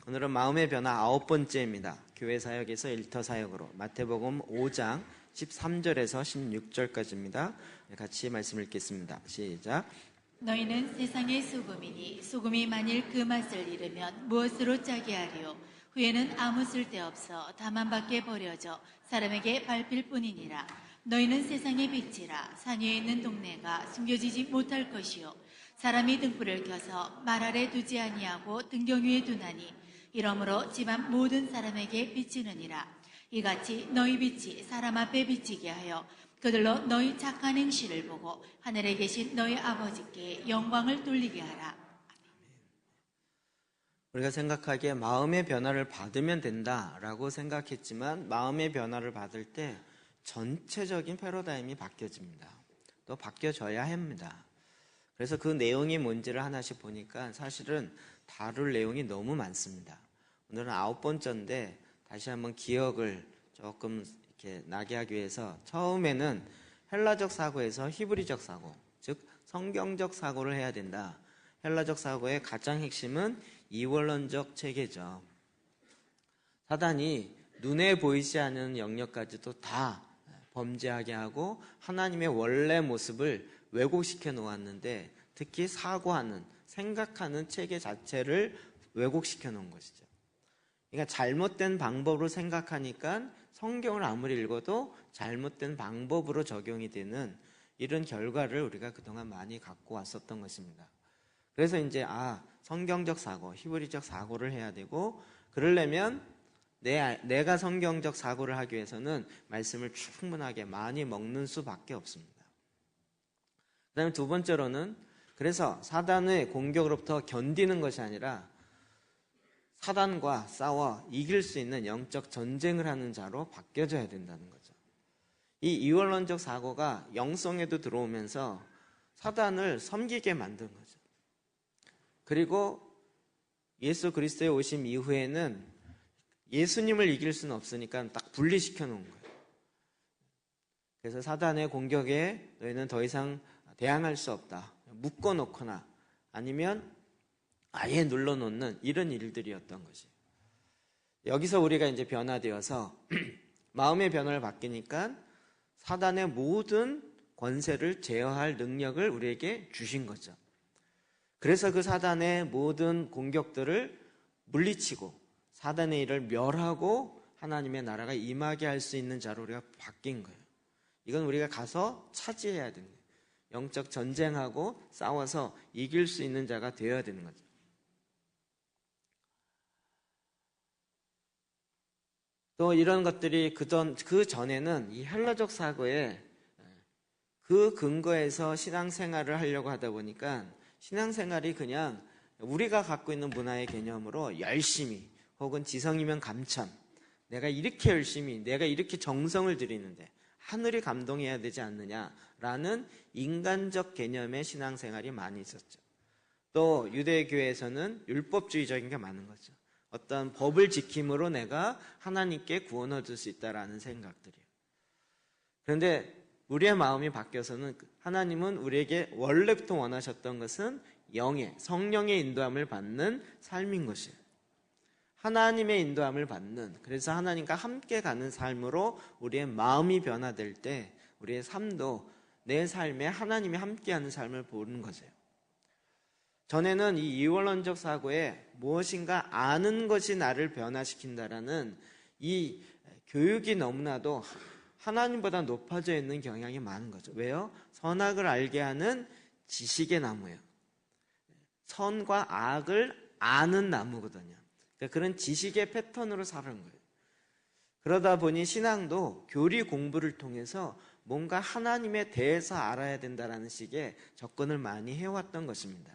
오늘은 마음의 변화 9번째입니다. 교회 사역에서 일터 사역으로 마태복음 5장 13절에서 16절까지입니다. 같이 말씀 읽겠습니다. 시작. 너희는 세상의 소금이니 소금이 만일 그 맛을 잃으면 무엇으로 짜게 하리요? 후에는 아무 쓸데없어 다만 밖에 버려져 사람에게 밟힐 뿐이니라. 너희는 세상의 빛이라. 산 위에 있는 동네가 숨겨지지 못할 것이요, 사람이 등불을 켜서 말 아래 두지 아니하고 등경 위에 두나니 이러므로 집안 모든 사람에게 비치느니라. 이같이 너희 빛이 사람 앞에 비치게 하여 그들로 너희 착한 행실을 보고 하늘에 계신 너희 아버지께 영광을 돌리게 하라. 우리가 생각하기에 마음의 변화를 받으면 된다라고 생각했지만 마음의 변화를 받을 때 전체적인 패러다임이 바뀌어집니다. 또 바뀌어져야 합니다. 그래서 그 내용이 뭔지를 하나씩 보니까 사실은 다룰 내용이 너무 많습니다. 오늘은 9번째인데 다시 한번 기억을 조금 이렇게 나게 하기 위해서 처음에는 헬라적 사고에서 히브리적 사고, 즉 성경적 사고를 해야 된다. 헬라적 사고의 가장 핵심은 이원론적 체계죠. 사단이 눈에 보이지 않는 영역까지도 다 범죄하게 하고 하나님의 원래 모습을 왜곡시켜 놓았는데, 특히 사고하는, 생각하는 체계 자체를 왜곡시켜 놓은 것이죠. 그러니까 잘못된 방법으로 생각하니까 성경을 아무리 읽어도 잘못된 방법으로 적용이 되는 이런 결과를 우리가 그동안 많이 갖고 왔었던 것입니다. 그래서 이제 성경적 사고, 히브리적 사고를 해야 되고, 그러려면 내가 성경적 사고를 하기 위해서는 말씀을 충분하게 많이 먹는 수밖에 없습니다. 그 다음에 두 번째로는, 그래서 사단의 공격으로부터 견디는 것이 아니라 사단과 싸워 이길 수 있는 영적 전쟁을 하는 자로 바뀌어져야 된다는 거죠. 이 이원론적 사고가 영성에도 들어오면서 사단을 섬기게 만든 거죠. 그리고 예수 그리스도의 오심 이후에는 예수님을 이길 수는 없으니까 딱 분리시켜 놓은 거예요. 그래서 사단의 공격에 너희는 더 이상 대항할 수 없다. 묶어 놓거나 아니면 아예 눌러놓는 이런 일들이었던 것이에요. 여기서 우리가 이제 변화되어서 마음의 변화를 바뀌니까 사단의 모든 권세를 제어할 능력을 우리에게 주신 거죠. 그래서 그 사단의 모든 공격들을 물리치고 사단의 일을 멸하고 하나님의 나라가 임하게 할 수 있는 자로 우리가 바뀐 거예요. 이건 우리가 가서 차지해야 되는 거예요. 영적 전쟁하고 싸워서 이길 수 있는 자가 되어야 되는 거죠. 또 이런 것들이 그 전에는 이 헬라적 사고에 그 근거에서 신앙생활을 하려고 하다 보니까 신앙생활이 그냥 우리가 갖고 있는 문화의 개념으로 열심히 혹은 지성이면 감천, 내가 이렇게 열심히, 내가 이렇게 정성을 들이는데 하늘이 감동해야 되지 않느냐라는 인간적 개념의 신앙생활이 많이 있었죠. 또 유대교에서는 율법주의적인 게 많은 거죠. 어떤 법을 지킴으로 내가 하나님께 구원 얻을 수 있다라는 생각들이에요. 그런데 우리의 마음이 바뀌어서는 하나님은 우리에게 원래부터 원하셨던 것은 성령의 인도함을 받는 삶인 것이에요. 하나님의 인도함을 받는, 그래서 하나님과 함께 가는 삶으로 우리의 마음이 변화될 때 우리의 삶도 내 삶에 하나님이 함께하는 삶을 보는 거죠. 전에는 이 이원론적 사고에 무엇인가 아는 것이 나를 변화시킨다라는 이 교육이 너무나도 하나님보다 높아져 있는 경향이 많은 거죠. 왜요? 선악을 알게 하는 지식의 나무예요. 선과 악을 아는 나무거든요. 그러니까 그런 지식의 패턴으로 사는 거예요. 그러다 보니 신앙도 교리 공부를 통해서 뭔가 하나님에 대해서 알아야 된다라는 식의 접근을 많이 해왔던 것입니다.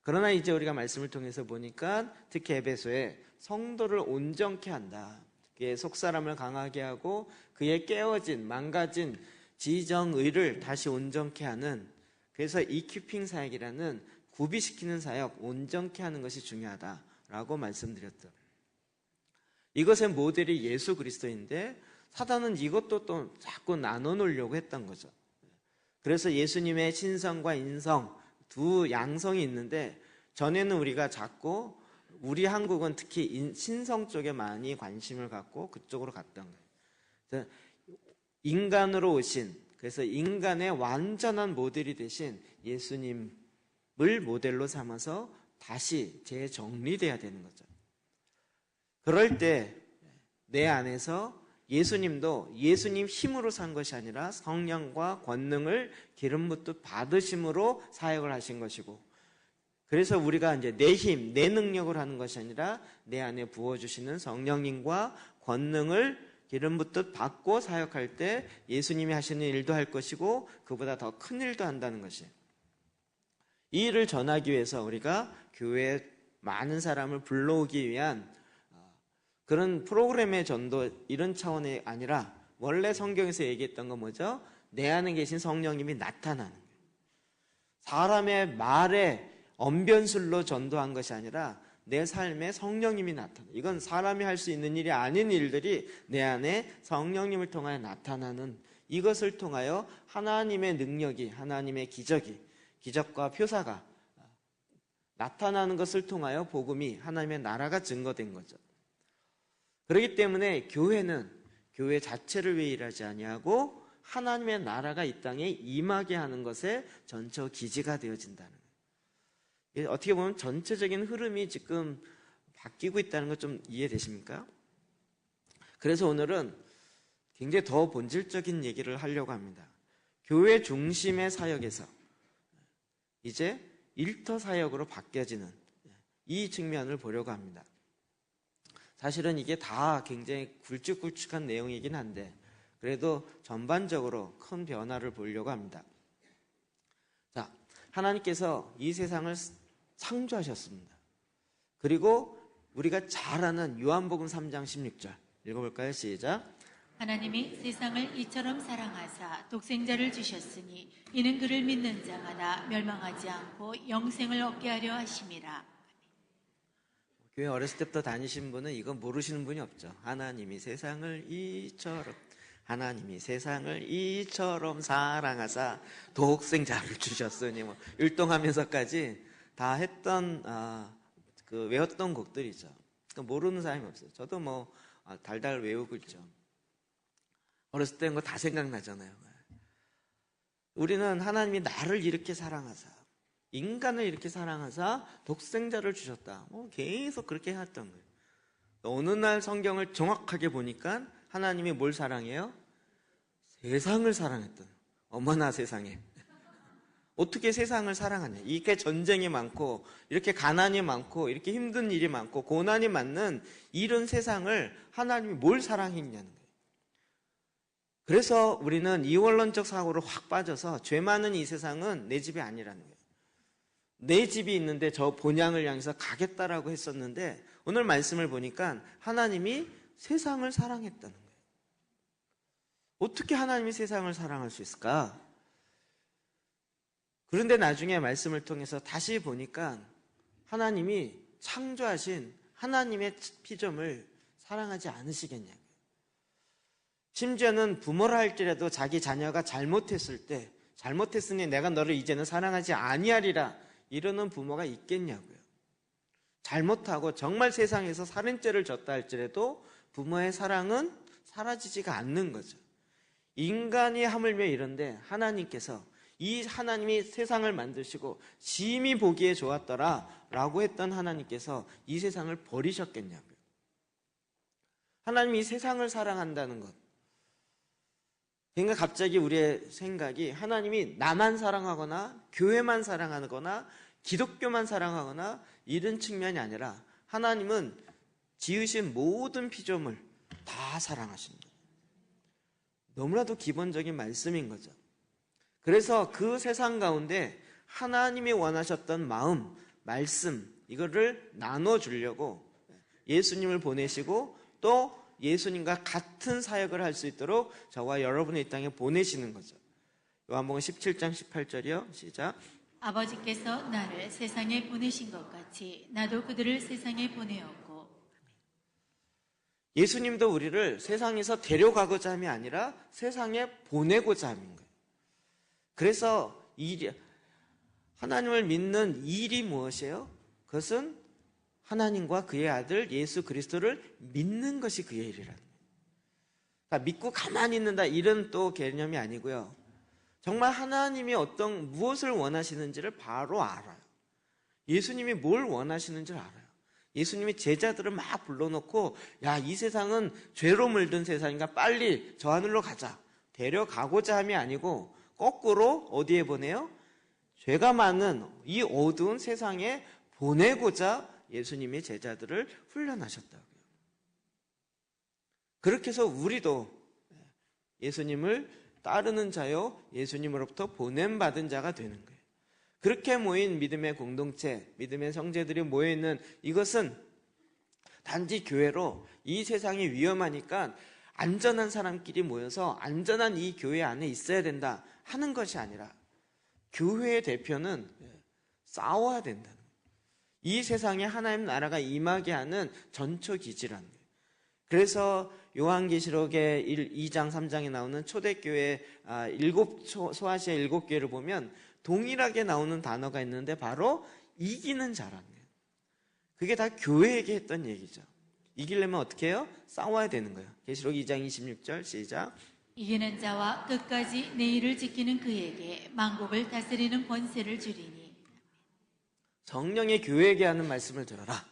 그러나 이제 우리가 말씀을 통해서 보니까 특히 에베소에 성도를 온전케 한다. 그의 속사람을 강하게 하고 그의 깨어진, 망가진 지정의를 다시 온전케 하는, 그래서 이큐핑 사역이라는 구비시키는 사역, 온전케 하는 것이 중요하다라고 말씀드렸죠. 이것의 모델이 예수 그리스도인데 사단은 이것도 또 자꾸 나눠 놓으려고 했던 거죠. 그래서 예수님의 신성과 인성 두 양성이 있는데 전에는 우리가 자꾸 우리 한국은 특히 신성 쪽에 많이 관심을 갖고 그쪽으로 갔던 거예요. 그래서 인간으로 오신, 그래서 인간의 완전한 모델이 되신 예수님을 모델로 삼아서 다시 재정리돼야 되는 거죠. 그럴 때 내 안에서 예수님도 예수님 힘으로 산 것이 아니라 성령과 권능을 기름 붓듯 받으심으로 사역을 하신 것이고, 그래서 우리가 이제 내 힘, 내 능력을 하는 것이 아니라 내 안에 부어주시는 성령님과 권능을 기름 붓듯 받고 사역할 때 예수님이 하시는 일도 할 것이고 그보다 더 큰 일도 한다는 것이에요. 이 일을 전하기 위해서 우리가 교회에 많은 사람을 불러오기 위한 그런 프로그램의 전도, 이런 차원이 아니라 원래 성경에서 얘기했던 건 뭐죠? 내 안에 계신 성령님이 나타나는 거예요. 사람의 말에 언변술로 전도한 것이 아니라 내 삶에 성령님이 나타나. 이건 사람이 할 수 있는 일이 아닌 일들이 내 안에 성령님을 통하여 나타나는, 이것을 통하여 하나님의 능력이, 하나님의 기적과 표사가 나타나는 것을 통하여 복음이, 하나님의 나라가 증거된 거죠. 그렇기 때문에 교회는 교회 자체를 위해 일하지 아니하고 하나님의 나라가 이 땅에 임하게 하는 것에 전처 기지가 되어진다는 거예요. 어떻게 보면 전체적인 흐름이 지금 바뀌고 있다는 것 좀 이해되십니까? 그래서 오늘은 굉장히 더 본질적인 얘기를 하려고 합니다. 교회 중심의 사역에서 이제 일터 사역으로 바뀌어지는 이 측면을 보려고 합니다. 사실은 이게 다 굉장히 굵직굵직한 내용이긴 한데 그래도 전반적으로 큰 변화를 보려고 합니다. 자, 하나님께서 이 세상을 창조하셨습니다. 그리고 우리가 잘 아는 요한복음 3장 16절 읽어볼까요? 시작. 하나님이 세상을 이처럼 사랑하사 독생자를 주셨으니 이는 그를 믿는 자마다 멸망하지 않고 영생을 얻게 하려 하심이라. 교회 어렸을 때부터 다니신 분은 이거 모르시는 분이 없죠. 하나님이 세상을 이처럼 사랑하사 독생자를 주셨으니 뭐 율동하면서까지 다 했던 외웠던 곡들이죠. 모르는 사람이 없어요. 저도 뭐 달달 외우고 있죠. 어렸을 때는 거 다 생각나잖아요. 우리는 하나님이 나를 이렇게 사랑하사, 인간을 이렇게 사랑하사 독생자를 주셨다. 계속 그렇게 해왔던 거예요. 어느 날 성경을 정확하게 보니까 하나님이 뭘 사랑해요? 세상을 사랑했던. 어머나 세상에. 어떻게 세상을 사랑하냐. 이렇게 전쟁이 많고 이렇게 가난이 많고 이렇게 힘든 일이 많고 고난이 많은 이런 세상을 하나님이 뭘 사랑했냐는 거예요. 그래서 우리는 이원론적 사고로 확 빠져서 죄 많은 이 세상은 내 집이 아니라는 거예요. 내 집이 있는데 저 본향을 향해서 가겠다라고 했었는데 오늘 말씀을 보니까 하나님이 세상을 사랑했다는 거예요. 어떻게 하나님이 세상을 사랑할 수 있을까? 그런데 나중에 말씀을 통해서 다시 보니까 하나님이 창조하신 하나님의 피조물 사랑하지 않으시겠냐고요. 심지어는 부모라 할지라도 자기 자녀가 잘못했을 때 잘못했으니 내가 너를 이제는 사랑하지 아니하리라 이러는 부모가 있겠냐고요. 잘못하고 정말 세상에서 살인죄를 졌다 할지라도 부모의 사랑은 사라지지가 않는 거죠. 인간이 하물며 이런데 하나님께서 이 하나님이 세상을 만드시고 심히 보기에 좋았더라 라고 했던 하나님께서 이 세상을 버리셨겠냐고요. 하나님이 이 세상을 사랑한다는 것, 그러니까 갑자기 우리의 생각이 하나님이 나만 사랑하거나 교회만 사랑하거나 기독교만 사랑하거나 이런 측면이 아니라 하나님은 지으신 모든 피조물 다 사랑하십니다. 너무나도 기본적인 말씀인 거죠. 그래서 그 세상 가운데 하나님이 원하셨던 마음, 말씀 이거를 나눠주려고 예수님을 보내시고 또 예수님과 같은 사역을 할 수 있도록 저와 여러분을 이 땅에 보내시는 거죠. 요한복음 17장 18절이요. 시작. 아버지께서 나를 세상에 보내신 것 같이 나도 그들을 세상에 보내었고. 예수님도 우리를 세상에서 데려가고자 함이 아니라 세상에 보내고자 함인 거예요. 그래서 하나님을 믿는 일이 무엇이에요? 그것은 하나님과 그의 아들 예수 그리스도를 믿는 것이 그의 일이라는 거예요. 그러니까 믿고 가만히 있는다 이런 또 개념이 아니고요. 정말 하나님이 무엇을 원하시는지를 바로 알아요. 예수님이 뭘 원하시는지를 알아요. 예수님이 제자들을 막 불러놓고 야, 이 세상은 죄로 물든 세상이니까 빨리 저 하늘로 가자. 데려가고자 함이 아니고 거꾸로 어디에 보내요? 죄가 많은 이 어두운 세상에 보내고자 예수님이 제자들을 훈련하셨다고요. 그렇게 해서 우리도 예수님을 따르는 자요, 예수님으로부터 보냄받은 자가 되는 거예요. 그렇게 모인 믿음의 공동체, 믿음의 성제들이 모여있는 이것은 단지 교회로 이 세상이 위험하니까 안전한 사람끼리 모여서 안전한 이 교회 안에 있어야 된다 하는 것이 아니라 교회의 대표는 싸워야 된다는 거예요. 이 세상에 하나님 나라가 임하게 하는 전초기지라는 거예요. 그래서 요한계시록의 2장 3장에 나오는 초대교회 소아시아 7교회를 보면 동일하게 나오는 단어가 있는데 바로 이기는 자라는 거예요. 그게 다 교회에게 했던 얘기죠. 이기려면 어떻게 해요? 싸워야 되는 거예요. 계시록 2장 26절 시작. 이기는 자와 끝까지 내 일을 지키는 그에게 만국을 다스리는 권세를 주리니. 성령의 교회에게 하는 말씀을 들어라.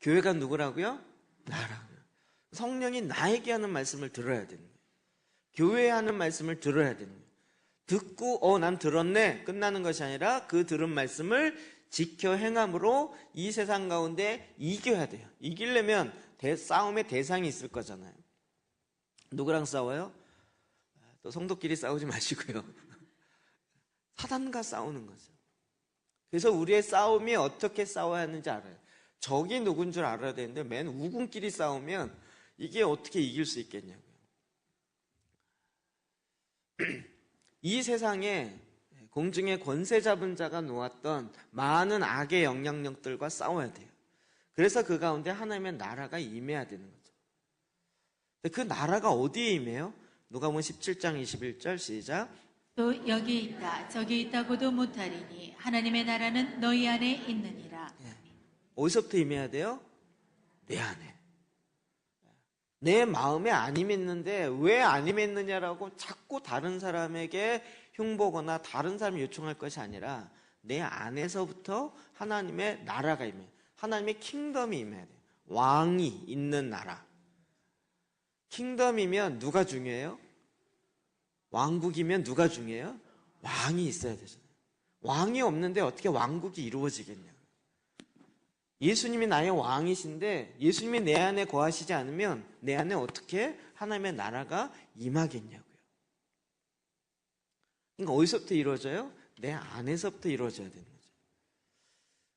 교회가 누구라고요? 나라고요. 성령이 나에게 하는 말씀을 들어야 되는 거예요. 교회에 하는 말씀을 들어야 되는 거예요. 듣고 난 들었네 끝나는 것이 아니라 그 들은 말씀을 지켜 행함으로 이 세상 가운데 이겨야 돼요. 이기려면 싸움의 대상이 있을 거잖아요. 누구랑 싸워요? 또 성도끼리 싸우지 마시고요. 사단과 싸우는 거죠. 그래서 우리의 싸움이 어떻게 싸워야 하는지 알아요. 적이 누군 줄 알아야 되는데 맨 우군끼리 싸우면 이게 어떻게 이길 수 있겠냐고요. 이 세상에 공중에 권세 잡은 자가 놓았던 많은 악의 영향력들과 싸워야 돼요. 그래서 그 가운데 하나님의 나라가 임해야 되는 거죠. 그 나라가 어디에 임해요? 누가복음 17장 21절 시작. 또 여기 있다 저기 있다고도 못하리니 하나님의 나라는 너희 안에 있느니라. 어디서부터 임해야 돼요? 내 안에. 내 마음에 안 임했는데 왜 안 임했느냐라고 자꾸 다른 사람에게 흉보거나 다른 사람이 요청할 것이 아니라 내 안에서부터 하나님의 나라가 임해요. 하나님의 킹덤이 임해야 돼요. 왕이 있는 나라. 킹덤이면 누가 중요해요? 왕국이면 누가 중요해요? 왕이 있어야 되잖아요. 왕이 없는데 어떻게 왕국이 이루어지겠냐고요. 예수님이 나의 왕이신데 예수님이 내 안에 거하시지 않으면 내 안에 어떻게 하나님의 나라가 임하겠냐고요. 그러니까 어디서부터 이루어져요? 내 안에서부터 이루어져야 되는 거죠.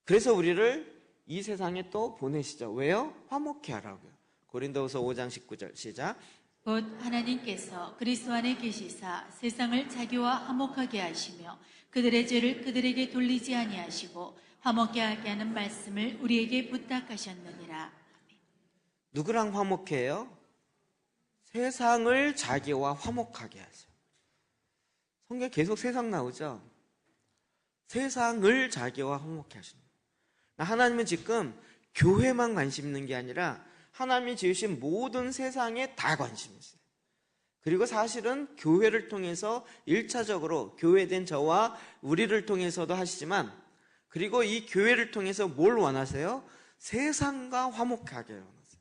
그래서 우리를 이 세상에 또 보내시죠. 왜요? 화목케 하라고요. 고린도후서 5장 19절 시작. 곧 하나님께서 그리스도 안에 계시사 세상을 자기와 화목하게 하시며 그들의 죄를 그들에게 돌리지 아니하시고 화목케 하게 하는 말씀을 우리에게 부탁하셨느니라. 누구랑 화목케 해요? 세상을 자기와 화목하게 하죠. 성경에 계속 세상 나오죠. 세상을 자기와 화목케 하시는 거예요. 하나님은 지금 교회만 관심 있는 게 아니라 하나님이 지으신 모든 세상에 다 관심이 있어요. 그리고 사실은 교회를 통해서 1차적으로 교회된 저와 우리를 통해서도 하시지만 그리고 이 교회를 통해서 뭘 원하세요? 세상과 화목하게 원하세요.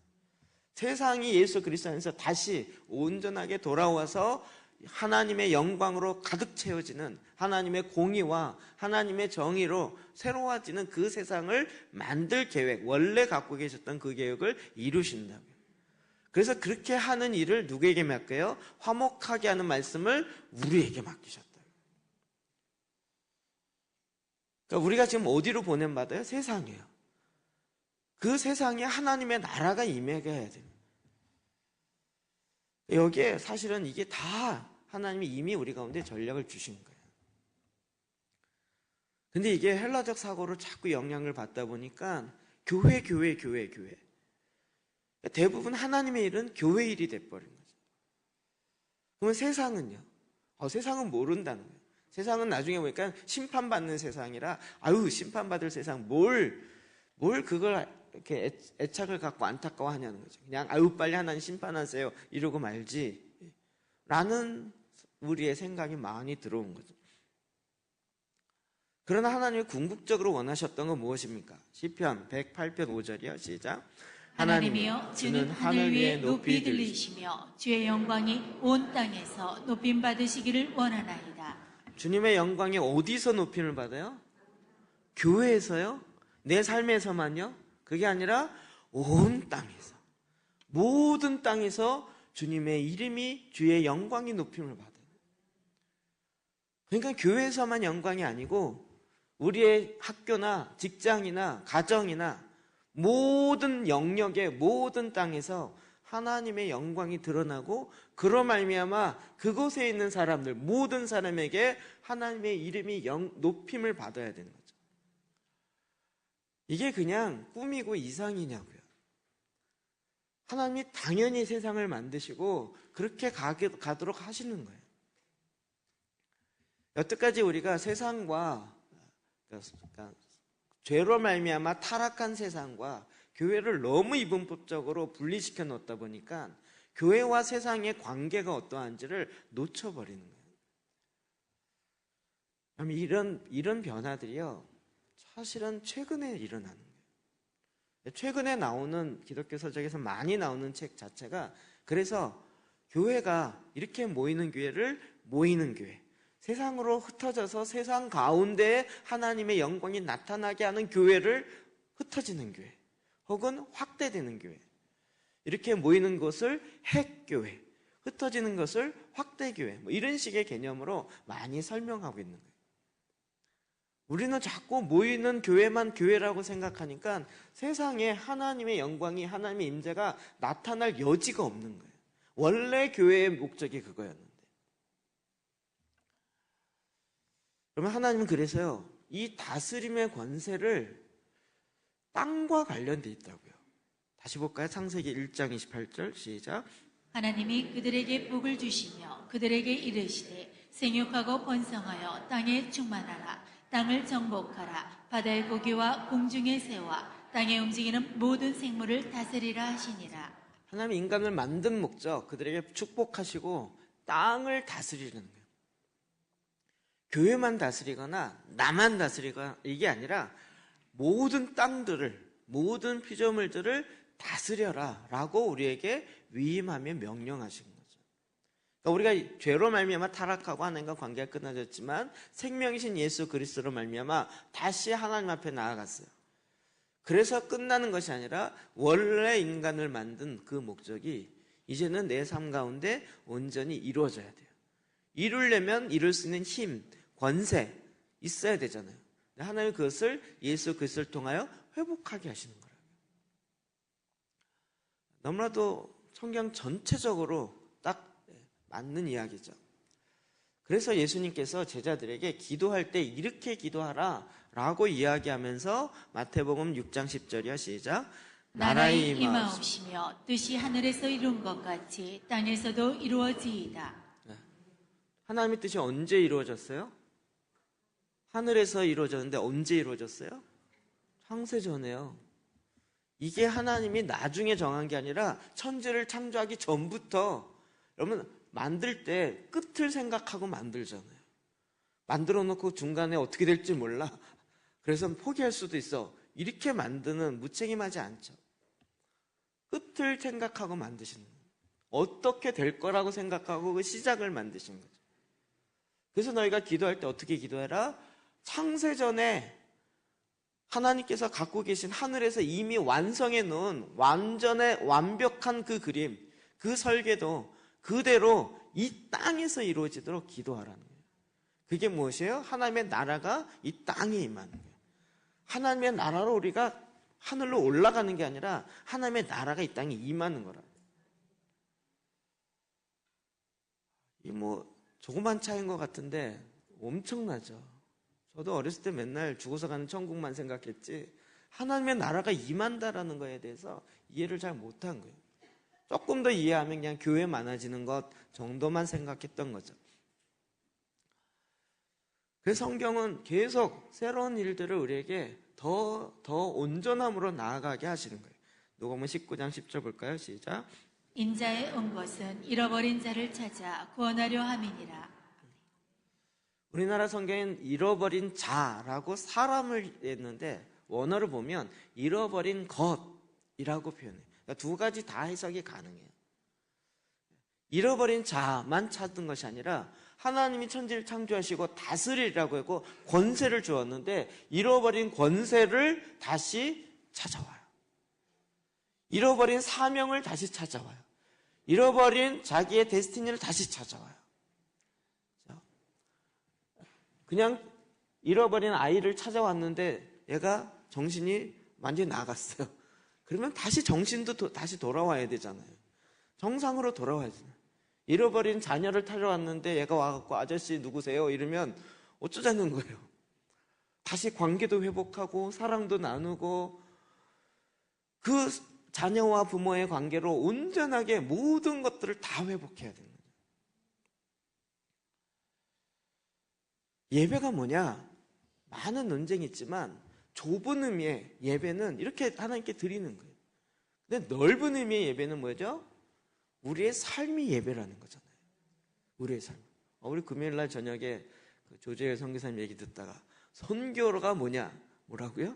세상이 예수 그리스도 안에서 다시 온전하게 돌아와서 하나님의 영광으로 가득 채워지는 하나님의 공의와 하나님의 정의로 새로워지는 그 세상을 만들 계획, 원래 갖고 계셨던 그 계획을 이루신다고요. 그래서 그렇게 하는 일을 누구에게 맡겨요? 화목하게 하는 말씀을 우리에게 맡기셨다. 그러니까 우리가 지금 어디로 보냄받아요? 세상이에요. 그 세상에 하나님의 나라가 임하게 해야 돼요. 여기에 사실은 이게 다 하나님이 이미 우리 가운데 전략을 주신 거예요. 근데 이게 헬라적 사고로 자꾸 영향을 받다 보니까 교회. 대부분 하나님의 일은 교회 일이 돼버린 거죠. 그러면 세상은요? 세상은 모른다는 거예요. 세상은 나중에 보니까 심판받는 세상이라 심판받을 세상 뭘 뭘 그걸 이렇게 애착을 갖고 안타까워하냐는 거죠. 그냥 아유 빨리 하나님 심판하세요 이러고 말지 라는 우리의 생각이 많이 들어온 거죠. 그러나 하나님이 궁극적으로 원하셨던 건 무엇입니까? 시편 108편 5절이요. 시작. 하나님이여 주는 하늘 위에 높이 들리시며 주의 영광이 온 땅에서 높임 받으시기를 원하나이다. 주님의 영광이 어디서 높임을 받아요? 교회에서요? 내 삶에서만요? 그게 아니라 온 땅에서, 모든 땅에서 주님의 이름이, 주의 영광이 높임을 받아요. 그러니까 교회에서만 영광이 아니고 우리의 학교나 직장이나 가정이나 모든 영역의 모든 땅에서 하나님의 영광이 드러나고 그로 말미암아 그곳에 있는 사람들, 모든 사람에게 하나님의 이름이 높임을 받아야 되는 거죠. 이게 그냥 꿈이고 이상이냐고요. 하나님이 당연히 세상을 만드시고 그렇게 가도록 하시는 거예요. 여태까지 우리가 세상과 그러니까 죄로 말미암아 타락한 세상과 교회를 너무 이분법적으로 분리시켜 놓다 보니까 교회와 세상의 관계가 어떠한지를 놓쳐버리는 거예요. 그럼 이런 변화들이요, 사실은 최근에 일어나는 거예요. 최근에 나오는 기독교 서적에서 많이 나오는 책 자체가 그래서 교회가 이렇게 모이는 교회를 모이는 교회, 세상으로 흩어져서 세상 가운데 하나님의 영광이 나타나게 하는 교회를 흩어지는 교회 혹은 확대되는 교회, 이렇게 모이는 것을 핵교회, 흩어지는 것을 확대교회, 이런 식의 개념으로 많이 설명하고 있는 거예요. 우리는 자꾸 모이는 교회만 교회라고 생각하니까 세상에 하나님의 영광이, 하나님의 임재가 나타날 여지가 없는 거예요. 원래 교회의 목적이 그거였는데. 그러면 하나님은 그래서요, 이 다스림의 권세를 땅과 관련돼 있다고요. 다시 볼까요? 창세기 1장 28절 시작. 하나님이 그들에게 복을 주시며 그들에게 이르시되 생육하고 번성하여 땅에 충만하라. 땅을 정복하라. 바다의 고기와 공중의 새와 땅에 움직이는 모든 생물을 다스리라 하시니라. 하나님 인간을 만든 목적, 그들에게 축복하시고 땅을 다스리는 거예요. 교회만 다스리거나 나만 다스리거나 이게 아니라 모든 땅들을, 모든 피조물들을 다스려라 라고 우리에게 위임하며 명령하신 거죠. 그러니까 우리가 죄로 말미암아 타락하고 하나님과 관계가 끊어졌지만 생명이신 예수 그리스도로 말미암아 다시 하나님 앞에 나아갔어요. 그래서 끝나는 것이 아니라 원래 인간을 만든 그 목적이 이제는 내 삶 가운데 온전히 이루어져야 돼요. 이루려면 이룰 수 있는 힘, 권세 있어야 되잖아요. 하나님은 그것을 예수 그리스도를 통하여 회복하게 하시는 거라고요. 너무나도 성경 전체적으로 딱 맞는 이야기죠. 그래서 예수님께서 제자들에게 기도할 때 이렇게 기도하라 라고 이야기하면서 마태복음 6장 10절이야 시작. 나라의 임하옵시며 뜻이 하늘에서 이룬 것 같이 땅에서도 이루어지이다. 하나님의 뜻이 언제 이루어졌어요? 하늘에서 이루어졌는데 언제 이루어졌어요? 창세전에요. 이게 하나님이 나중에 정한 게 아니라 천지를 창조하기 전부터, 여러분 만들 때 끝을 생각하고 만들잖아요. 만들어 놓고 중간에 어떻게 될지 몰라. 그래서 포기할 수도 있어. 이렇게 만드는 무책임하지 않죠. 끝을 생각하고 만드시는 거예요. 어떻게 될 거라고 생각하고 그 시작을 만드신 거죠. 그래서 너희가 기도할 때 어떻게 기도해라? 창세전에 하나님께서 갖고 계신 하늘에서 이미 완성해 놓은 완벽한 그 그림, 그 설계도 그대로 이 땅에서 이루어지도록 기도하라는 거예요. 그게 무엇이에요? 하나님의 나라가 이 땅에 임하는 거예요. 하나님의 나라로 우리가 하늘로 올라가는 게 아니라 하나님의 나라가 이 땅에 임하는 거라. 이 조그만 차이인 것 같은데 엄청나죠. 저도 어렸을 때 맨날 죽어서 가는 천국만 생각했지 하나님의 나라가 임한다라는 거에 대해서 이해를 잘 못한 거예요. 조금 더 이해하면 그냥 교회 많아지는 것 정도만 생각했던 거죠. 그래서 성경은 계속 새로운 일들을 우리에게 더 온전함으로 나아가게 하시는 거예요. 누가복음 19장 10절 볼까요? 시작. 인자의 온 것은 잃어버린 자를 찾아 구원하려 함이니라. 우리나라 성경엔 잃어버린 자라고 사람을 했는데 원어를 보면 잃어버린 것이라고 표현해요. 그러니까 두 가지 다 해석이 가능해요. 잃어버린 자만 찾은 것이 아니라 하나님이 천지를 창조하시고 다스리라고 하고 권세를 주었는데 잃어버린 권세를 다시 찾아와요. 잃어버린 사명을 다시 찾아와요. 잃어버린 자기의 데스티니를 다시 찾아와요. 그냥 잃어버린 아이를 찾아왔는데 얘가 정신이 완전히 나갔어요. 그러면 다시 정신도 다시 돌아와야 되잖아요. 정상으로 돌아와야 되잖아요. 잃어버린 자녀를 찾아왔는데 얘가 와갖고 아저씨 누구세요? 이러면 어쩌자는 거예요. 다시 관계도 회복하고 사랑도 나누고 그 자녀와 부모의 관계로 온전하게 모든 것들을 다 회복해야 되는 거예요. 예배가 뭐냐? 많은 논쟁이 있지만 좁은 의미의 예배는 이렇게 하나님께 드리는 거예요. 근데 넓은 의미의 예배는 뭐죠? 우리의 삶이 예배라는 거잖아요. 우리의 삶. 우리 금요일날 저녁에 조재열 선교사님 얘기 듣다가 선교가 뭐냐? 뭐라고요?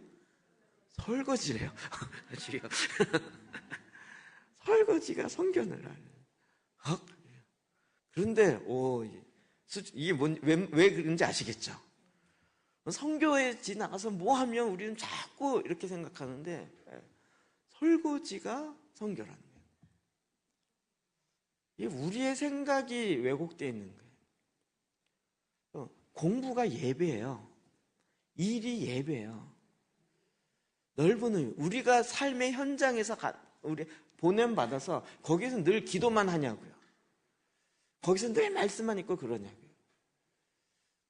설거지래요. 설거지가 선교를 하는. 그런데 이게 왜 그런지 아시겠죠? 선교에 지나가서 뭐 하면 우리는 자꾸 이렇게 생각하는데 설거지가 선교라는 거예요. 이게 우리의 생각이 왜곡되어 있는 거예요. 공부가 예배예요. 일이 예배예요. 넓은 의미. 우리가 삶의 현장에서 우리 보냄받아서 거기서 늘 기도만 하냐고요. 거기서 늘 말씀만 있고 그러냐고요.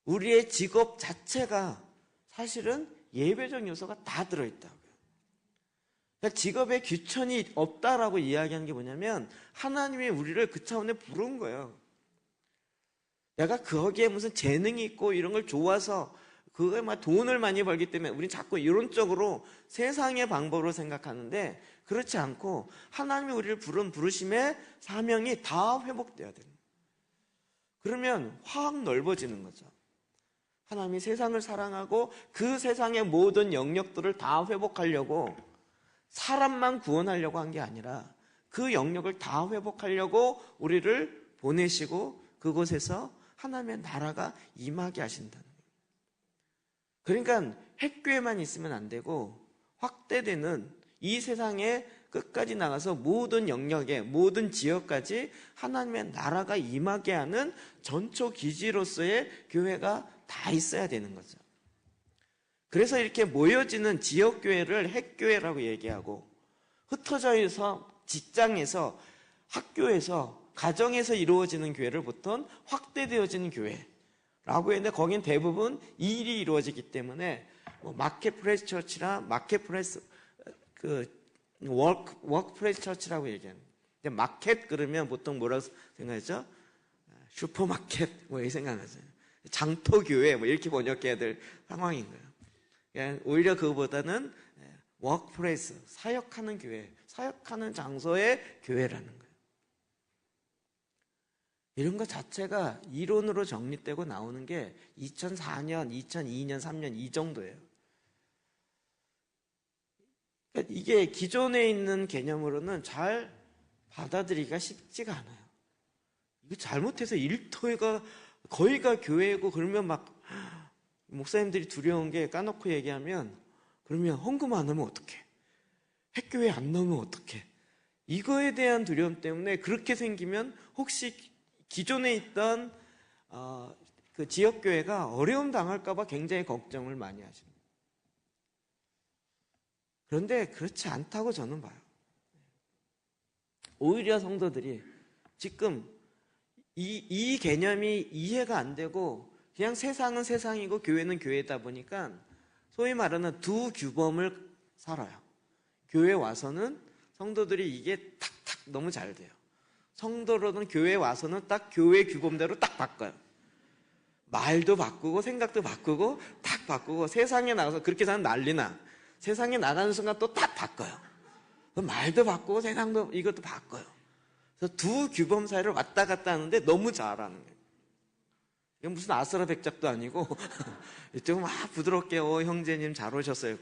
우리의 직업 자체가 사실은 예배적 요소가 다 들어있다고요. 그러니까 직업에 귀천이 없다라고 이야기하는 게 뭐냐면 하나님이 우리를 그 차원에 부른 거예요. 내가 거기에 무슨 재능이 있고 이런 걸 좋아서 그거에 막 돈을 많이 벌기 때문에 우리는 자꾸 이론적으로 세상의 방법으로 생각하는데 그렇지 않고 하나님이 우리를 부른 부르심의 사명이 다 회복돼야 됩니다. 그러면 확 넓어지는 거죠. 하나님이 세상을 사랑하고 그 세상의 모든 영역들을 다 회복하려고 사람만 구원하려고 한 게 아니라 그 영역을 다 회복하려고 우리를 보내시고 그곳에서 하나님의 나라가 임하게 하신다는 거예요. 그러니까 핵교회만 있으면 안 되고 확대되는 이 세상에 끝까지 나가서 모든 영역에 모든 지역까지 하나님의 나라가 임하게 하는 전초 기지로서의 교회가 다 있어야 되는 거죠. 그래서 이렇게 모여지는 지역교회를 핵교회라고 얘기하고 흩어져 있어 직장에서 학교에서 가정에서 이루어지는 교회를 보통 확대되어지는 교회라고 했는데 거긴 대부분 일이 이루어지기 때문에 마켓플레이스 처치나 마켓플레이스 워크플레이스 처치라고 얘기하는. 근데 마켓 그러면 보통 뭐라고 생각하죠? 슈퍼마켓 뭐 이렇게 생각하죠. 장터교회 뭐 이렇게 번역해야 될 상황인 거예요. 그러니까 오히려 그거보다는 워크플레이스 사역하는 교회, 사역하는 장소의 교회라는 거예요. 이런 것 자체가 이론으로 정립되고 나오는 게 2004년, 2002년, 3년 이 정도예요. 그러니까 이게 기존에 있는 개념으로는 잘 받아들이기가 쉽지가 않아요. 이거 잘못해서 일터가 거의가 교회고 그러면 막 목사님들이 두려운 게 까놓고 얘기하면 그러면 헌금 안 하면 어떡해? 핵교회 안 나오면 어떡해? 이거에 대한 두려움 때문에 그렇게 생기면 혹시 기존에 있던 그 지역교회가 어려움 당할까봐 굉장히 걱정을 많이 하십니다. 그런데 그렇지 않다고 저는 봐요. 오히려 성도들이 지금 이 개념이 이해가 안 되고 그냥 세상은 세상이고 교회는 교회다 보니까 소위 말하는 두 규범을 살아요. 교회 와서는 성도들이 이게 탁탁 너무 잘 돼요. 성도로는 교회 와서는 딱 교회 규범대로 딱 바꿔요. 말도 바꾸고 생각도 바꾸고 딱 바꾸고 세상에 나가서 그렇게 사는 난리나. 세상에 나가는 순간 또 딱 바꿔요. 말도 바꾸고 세상도 이것도 바꿔요. 그래서 두 규범 사이를 왔다 갔다 하는데 너무 잘하는 거예요. 이건 무슨 아수라 백작도 아니고 이쪽은 막 부드럽게 형제님 잘 오셨어요.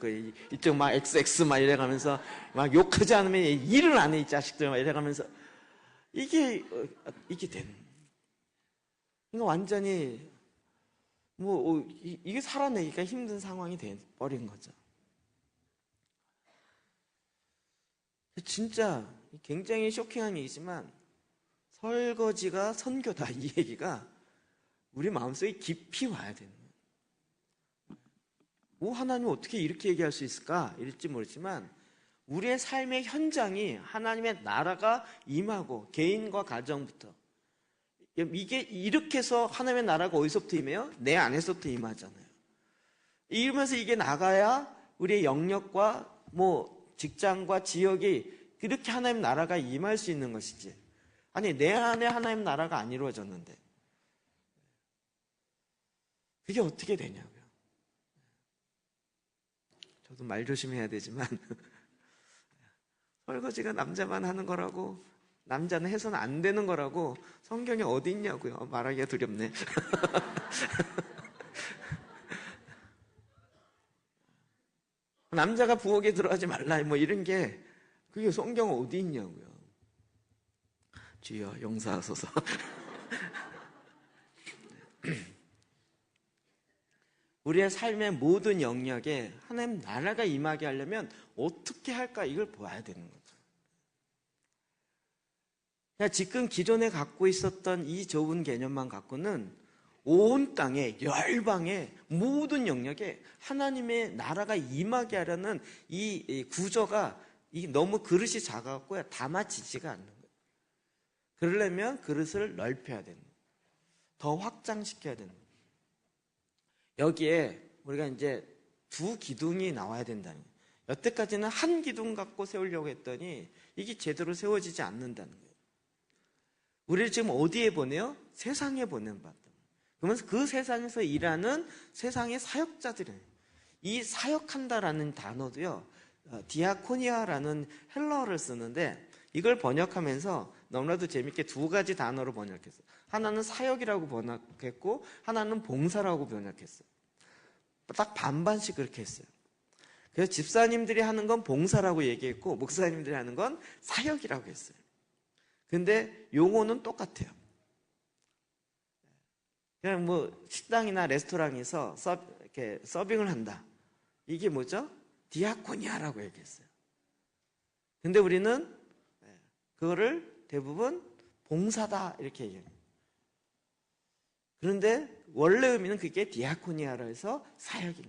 이쪽 막 XX 막 이래가면서 막 욕하지 않으면 일을 안 해 이 자식들 막 이래가면서 이게 되는. 그러니까 완전히 이게 살아내기가 힘든 상황이 돼 버린 거죠. 진짜 굉장히 쇼킹한 얘기지만 설거지가 선교다 이 얘기가 우리 마음속에 깊이 와야 되는 거예요. 하나님 어떻게 이렇게 얘기할 수 있을까? 이럴지 모르지만 우리의 삶의 현장이 하나님의 나라가 임하고 개인과 가정부터 이게 이렇게 해서 하나님의 나라가 어디서부터 임해요? 내 안에서부터 임하잖아요. 이러면서 이게 나가야 우리의 영역과 직장과 지역이 그렇게 하나님 나라가 임할 수 있는 것이지. 아니 내 안에 하나님 나라가 안 이루어졌는데 그게 어떻게 되냐고요. 저도 말 조심해야 되지만 설거지가 남자만 하는 거라고 남자는 해서는 안 되는 거라고 성경에 어디 있냐고요. 말하기가 두렵네. 남자가 부엌에 들어가지 말라 이런 게 그게 성경 어디 있냐고요. 주여 용서하소서. 우리의 삶의 모든 영역에 하나님 나라가 임하게 하려면 어떻게 할까 이걸 봐야 되는 거죠. 그러니까 지금 기존에 갖고 있었던 이 좁은 개념만 갖고는 온 땅에 열방의 모든 영역에 하나님의 나라가 임하게 하려는 이 구조가 너무 그릇이 작아갖고 담아지지가 않는 거예요. 그러려면 그릇을 넓혀야 되는 거예요. 더 확장시켜야 되는 거예요. 여기에 우리가 이제 두 기둥이 나와야 된다는 거예요. 여태까지는 한 기둥 갖고 세우려고 했더니 이게 제대로 세워지지 않는다는 거예요. 우리를 지금 어디에 보내요? 세상에 보내는 바다. 그러면서 그 세상에서 일하는 세상의 사역자들이에요. 이 사역한다라는 단어도요, 디아코니아라는 헬라어를 쓰는데 이걸 번역하면서 너무나도 재밌게 두 가지 단어로 번역했어요. 하나는 사역이라고 번역했고 하나는 봉사라고 번역했어요. 딱 반반씩 그렇게 했어요. 그래서 집사님들이 하는 건 봉사라고 얘기했고 목사님들이 하는 건 사역이라고 했어요. 근데 용어는 똑같아요. 그냥 식당이나 레스토랑에서 이렇게 서빙을 한다. 이게 뭐죠? 디아코니아라고 얘기했어요. 근데 우리는 그거를 대부분 봉사다 이렇게 얘기해요. 그런데 원래 의미는 그게 디아코니아라 해서 사역인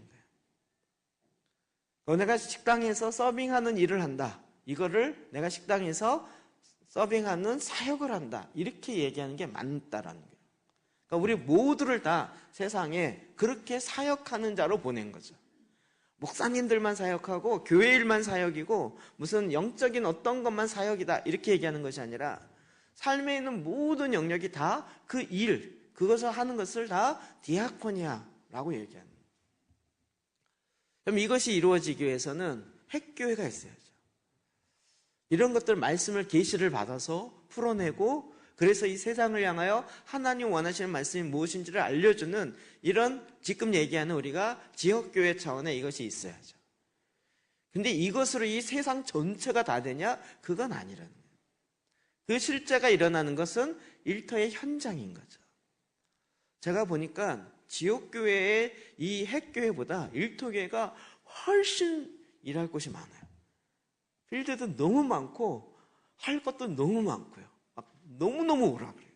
거예요. 내가 식당에서 서빙하는 일을 한다. 이거를 내가 식당에서 서빙하는 사역을 한다. 이렇게 얘기하는 게 맞다라는 거예요. 그러니까 우리 모두를 다 세상에 그렇게 사역하는 자로 보낸 거죠. 목사님들만 사역하고 교회 일만 사역이고 무슨 영적인 어떤 것만 사역이다 이렇게 얘기하는 것이 아니라 삶에 있는 모든 영역이 다 그 일, 그것을 하는 것을 다 디아코니아라고 얘기하는 거예요. 그럼 이것이 이루어지기 위해서는 핵교회가 있어야죠. 이런 것들 말씀을 계시를 받아서 풀어내고 그래서 이 세상을 향하여 하나님 원하시는 말씀이 무엇인지를 알려주는 이런 지금 얘기하는 우리가 지역교회 차원의 이것이 있어야죠. 근데 이것으로 이 세상 전체가 다 되냐? 그건 아니라는 거예요. 그 실제가 일어나는 것은 일터의 현장인 거죠. 제가 보니까 지역교회의 이 핵교회보다 일터교회가 훨씬 일할 곳이 많아요. 필드도 너무 많고 할 것도 너무 많고요. 너무너무 오라 그래요.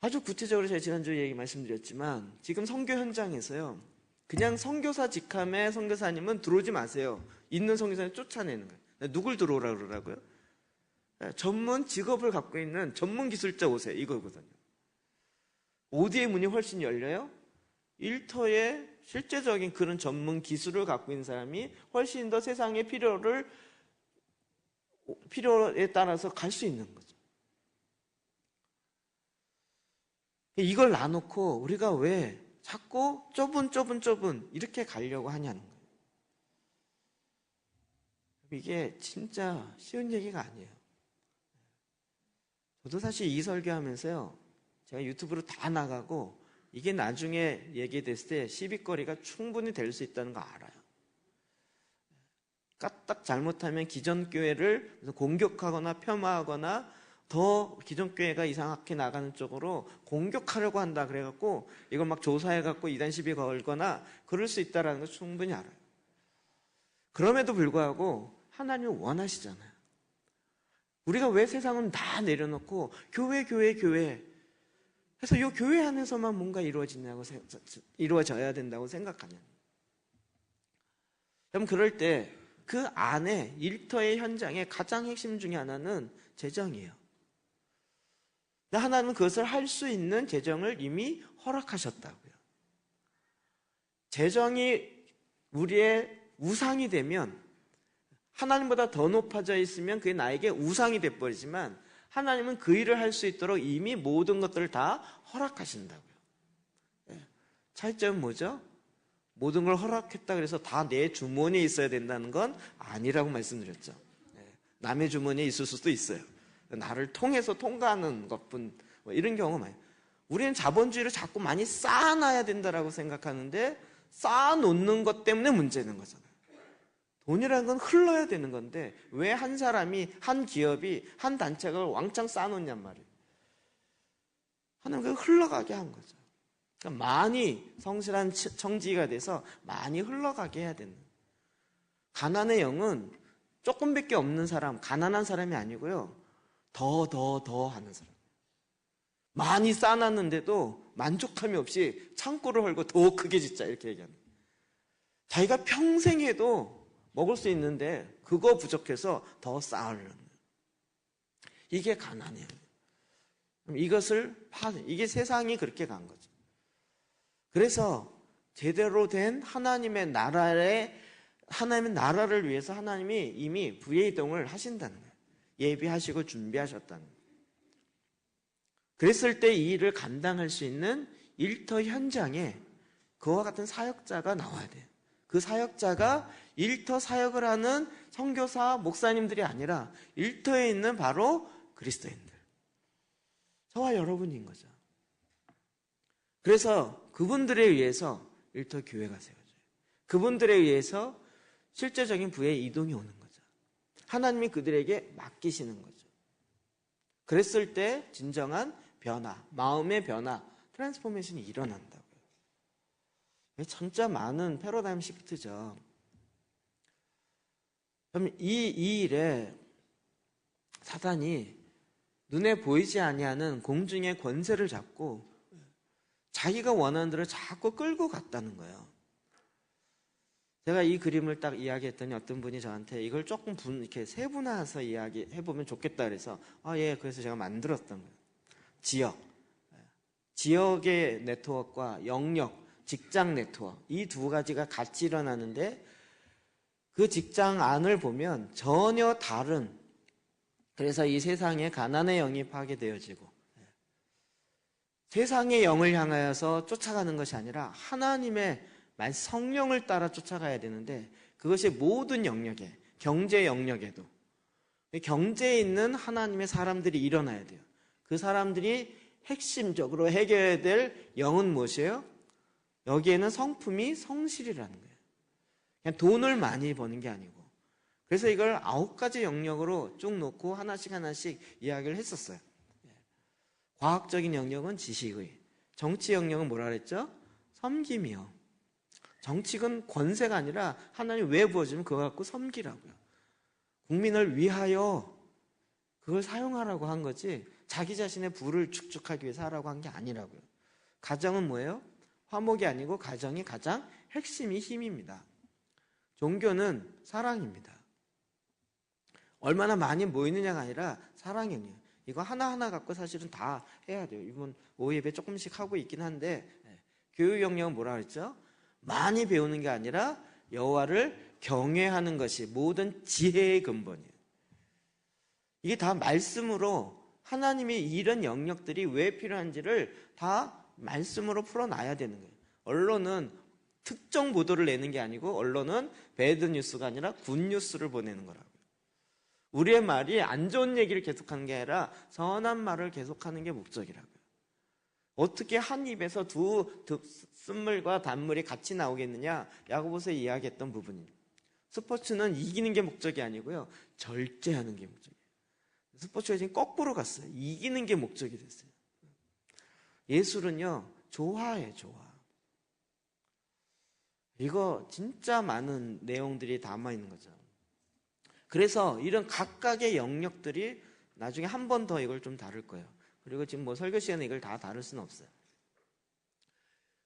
아주 구체적으로 제가 지난주에 말씀드렸지만 지금 선교 현장에서요. 그냥 선교사 직함의 선교사님은 들어오지 마세요. 있는 선교사님 쫓아내는 거예요. 누굴 들어오라 그러라고요? 전문 직업을 갖고 있는 전문 기술자 오세요. 이거거든요. 어디의 문이 훨씬 열려요? 일터에 실제적인 그런 전문 기술을 갖고 있는 사람이 훨씬 더 세상의 필요에 따라서 갈 수 있는 거죠. 이걸 놔놓고 우리가 왜 자꾸 좁은 이렇게 가려고 하냐는 거예요. 이게 진짜 쉬운 얘기가 아니에요. 저도 사실 이 설교하면서요, 제가 유튜브로 다 나가고 이게 나중에 얘기됐을 때 시비거리가 충분히 될 수 있다는 거 알아요. 까딱 잘못하면 기존 교회를 공격하거나 폄하하거나 더 기존 교회가 이상하게 나가는 쪽으로 공격하려고 한다 그래갖고 이걸 막 조사해갖고 이단 시비 걸거나 그럴 수 있다는 거 충분히 알아요. 그럼에도 불구하고 하나님은 원하시잖아요. 우리가 왜 세상은 다 내려놓고 교회 해서 이 교회 안에서만 뭔가 이루어져야 된다고 생각하냐. 그럼 그럴 때 그 안에 일터의 현장에 가장 핵심 중에 하나는 재정이에요. 하나님은 그것을 할 수 있는 재정을 이미 허락하셨다고요. 재정이 우리의 우상이 되면, 하나님보다 더 높아져 있으면 그게 나에게 우상이 돼버리지만, 하나님은 그 일을 할 수 있도록 이미 모든 것들을 다 허락하신다고요. 차이점은 뭐죠? 모든 걸 허락했다 그래서 다 내 주머니에 있어야 된다는 건 아니라고 말씀드렸죠. 남의 주머니에 있을 수도 있어요. 나를 통해서 통과하는 것뿐, 이런 경우가 많아요. 우리는 자본주의를 자꾸 많이 쌓아놔야 된다고 생각하는데 쌓아놓는 것 때문에 문제는 거잖아요. 돈이라는 건 흘러야 되는 건데 왜 한 사람이, 한 기업이, 한 단체가 왕창 쌓아놓냔 말이에요. 하나님 그걸 흘러가게 한 거죠. 그러니까 많이 성실한 청지기가 돼서 많이 흘러가게 해야 되는. 가난의 영은 조금밖에 없는 사람, 가난한 사람이 아니고요, 더 하는 사람. 많이 쌓아놨는데도 만족함이 없이 창고를 헐고 더 크게 짓자, 이렇게 얘기하는. 자기가 평생 해도 먹을 수 있는데 그거 부족해서 더 쌓으려는. 이게 가난이에요. 이것을 이게 세상이 그렇게 간 거죠. 그래서 제대로 된 하나님의 나라를 위해서 하나님이 이미 부의동을 하신다는 거예요. 예비하시고 준비하셨다는 거예요. 그랬을 때 이 일을 감당할 수 있는 일터 현장에 그와 같은 사역자가 나와야 돼요. 그 사역자가 일터 사역을 하는 선교사, 목사님들이 아니라 일터에 있는 바로 그리스도인들, 저와 여러분인 거죠. 그래서 그분들에 의해서 일터 교회가 세워져요. 그분들에 의해서 실제적인 부의 이동이 오는 거죠. 하나님이 그들에게 맡기시는 거죠. 그랬을 때 진정한 변화, 마음의 변화, 트랜스포메이션이 일어난다고요. 진짜 많은 패러다임 시프트죠. 그럼 이 일에 사단이 눈에 보이지 아니하는 공중의 권세를 잡고 자기가 원하는 대로 자꾸 끌고 갔다는 거예요. 제가 이 그림을 딱 이야기했더니 어떤 분이 저한테 이걸 조금 이렇게 세분화해서 이야기해보면 좋겠다 그래서 그래서 제가 만들었던 거예요. 지역의 네트워크와 영역, 직장 네트워크, 이 두 가지가 같이 일어나는데 그 직장 안을 보면 전혀 다른, 그래서 이 세상에 가난의 영이 파괴되어지고 세상의 영을 향하여서 쫓아가는 것이 아니라 하나님의 성령을 따라 쫓아가야 되는데 그것이 모든 영역에, 경제 영역에도 경제에 있는 하나님의 사람들이 일어나야 돼요. 그 사람들이 핵심적으로 해결해야 될 영은 무엇이에요? 여기에는 성품이 성실이라는 거예요. 그냥 돈을 많이 버는 게 아니고. 그래서 이걸 9가지 영역으로 쭉 놓고 하나씩 이야기를 했었어요. 과학적인 영역은 지식의, 정치 영역은 뭐라 그랬죠? 섬김이요. 정치는 권세가 아니라 하나님 왜 부어주면 그거 갖고 섬기라고요. 국민을 위하여 그걸 사용하라고 한 거지 자기 자신의 부를 축적하기 위해서 하라고 한 게 아니라고요. 가정은 뭐예요? 화목이 아니고 가정이 가장 핵심이 힘입니다. 종교는 사랑입니다. 얼마나 많이 모이느냐가 아니라 사랑이에요. 이거 하나하나 갖고 사실은 다 해야 돼요. 이번 5예배 조금씩 하고 있긴 한데 교육 영역은 뭐라 그랬죠? 많이 배우는 게 아니라 여호와를 경외하는 것이 모든 지혜의 근본이에요. 이게 다 말씀으로 하나님이 이런 영역들이 왜 필요한지를 다 말씀으로 풀어놔야 되는 거예요. 언론은 특정 보도를 내는 게 아니고 언론은 배드 뉴스가 아니라 굿 뉴스를 보내는 거라고요. 우리의 말이 안 좋은 얘기를 계속하는 게 아니라 선한 말을 계속하는 게 목적이라고요. 어떻게 한 입에서 두 쓴물과 단물이 같이 나오겠느냐? 야고보서에 이야기했던 부분입니다. 스포츠는 이기는 게 목적이 아니고요, 절제하는 게 목적이에요. 스포츠가 지금 거꾸로 갔어요. 이기는 게 목적이 됐어요. 예술은요, 조화예요, 조화. 이거 진짜 많은 내용들이 담아있는 거죠. 그래서 이런 각각의 영역들이 나중에 한 번 더 이걸 좀 다룰 거예요. 그리고 지금 뭐 설교 시간에 이걸 다 다룰 수는 없어요.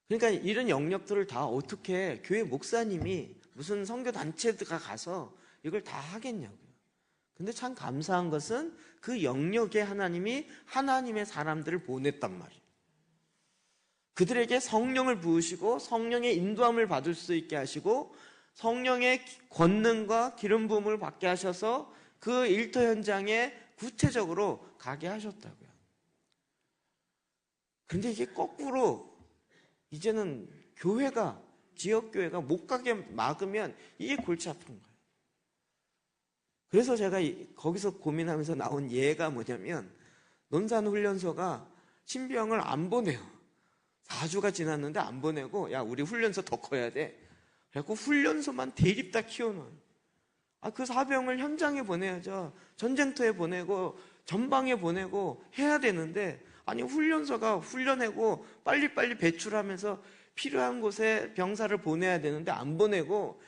그러니까 이런 영역들을 다 어떻게 교회 목사님이 무슨 선교단체가 가서 이걸 다 하겠냐고요. 근데 참 감사한 것은 그 영역에 하나님이 하나님의 사람들을 보냈단 말이에요. 그들에게 성령을 부으시고 성령의 인도함을 받을 수 있게 하시고 성령의 권능과 기름 부음을 받게 하셔서 그 일터 현장에 구체적으로 가게 하셨다고요. 그런데 이게 거꾸로 이제는 교회가, 지역교회가 못 가게 막으면 이게 골치 아픈 거예요. 그래서 제가 거기서 고민하면서 나온 예가 뭐냐면, 논산훈련소가 신병을 안 보내요. 4주가 지났는데 안 보내고, 야, 우리 훈련소 더 커야 돼. 그래갖고 훈련소만 대립다 키워놓아요. 그 사병을 현장에 보내야죠. 전쟁터에 보내고 전방에 보내고 해야 되는데, 아니 훈련소가 훈련하고 빨리빨리 배출하면서 필요한 곳에 병사를 보내야 되는데 안 보내고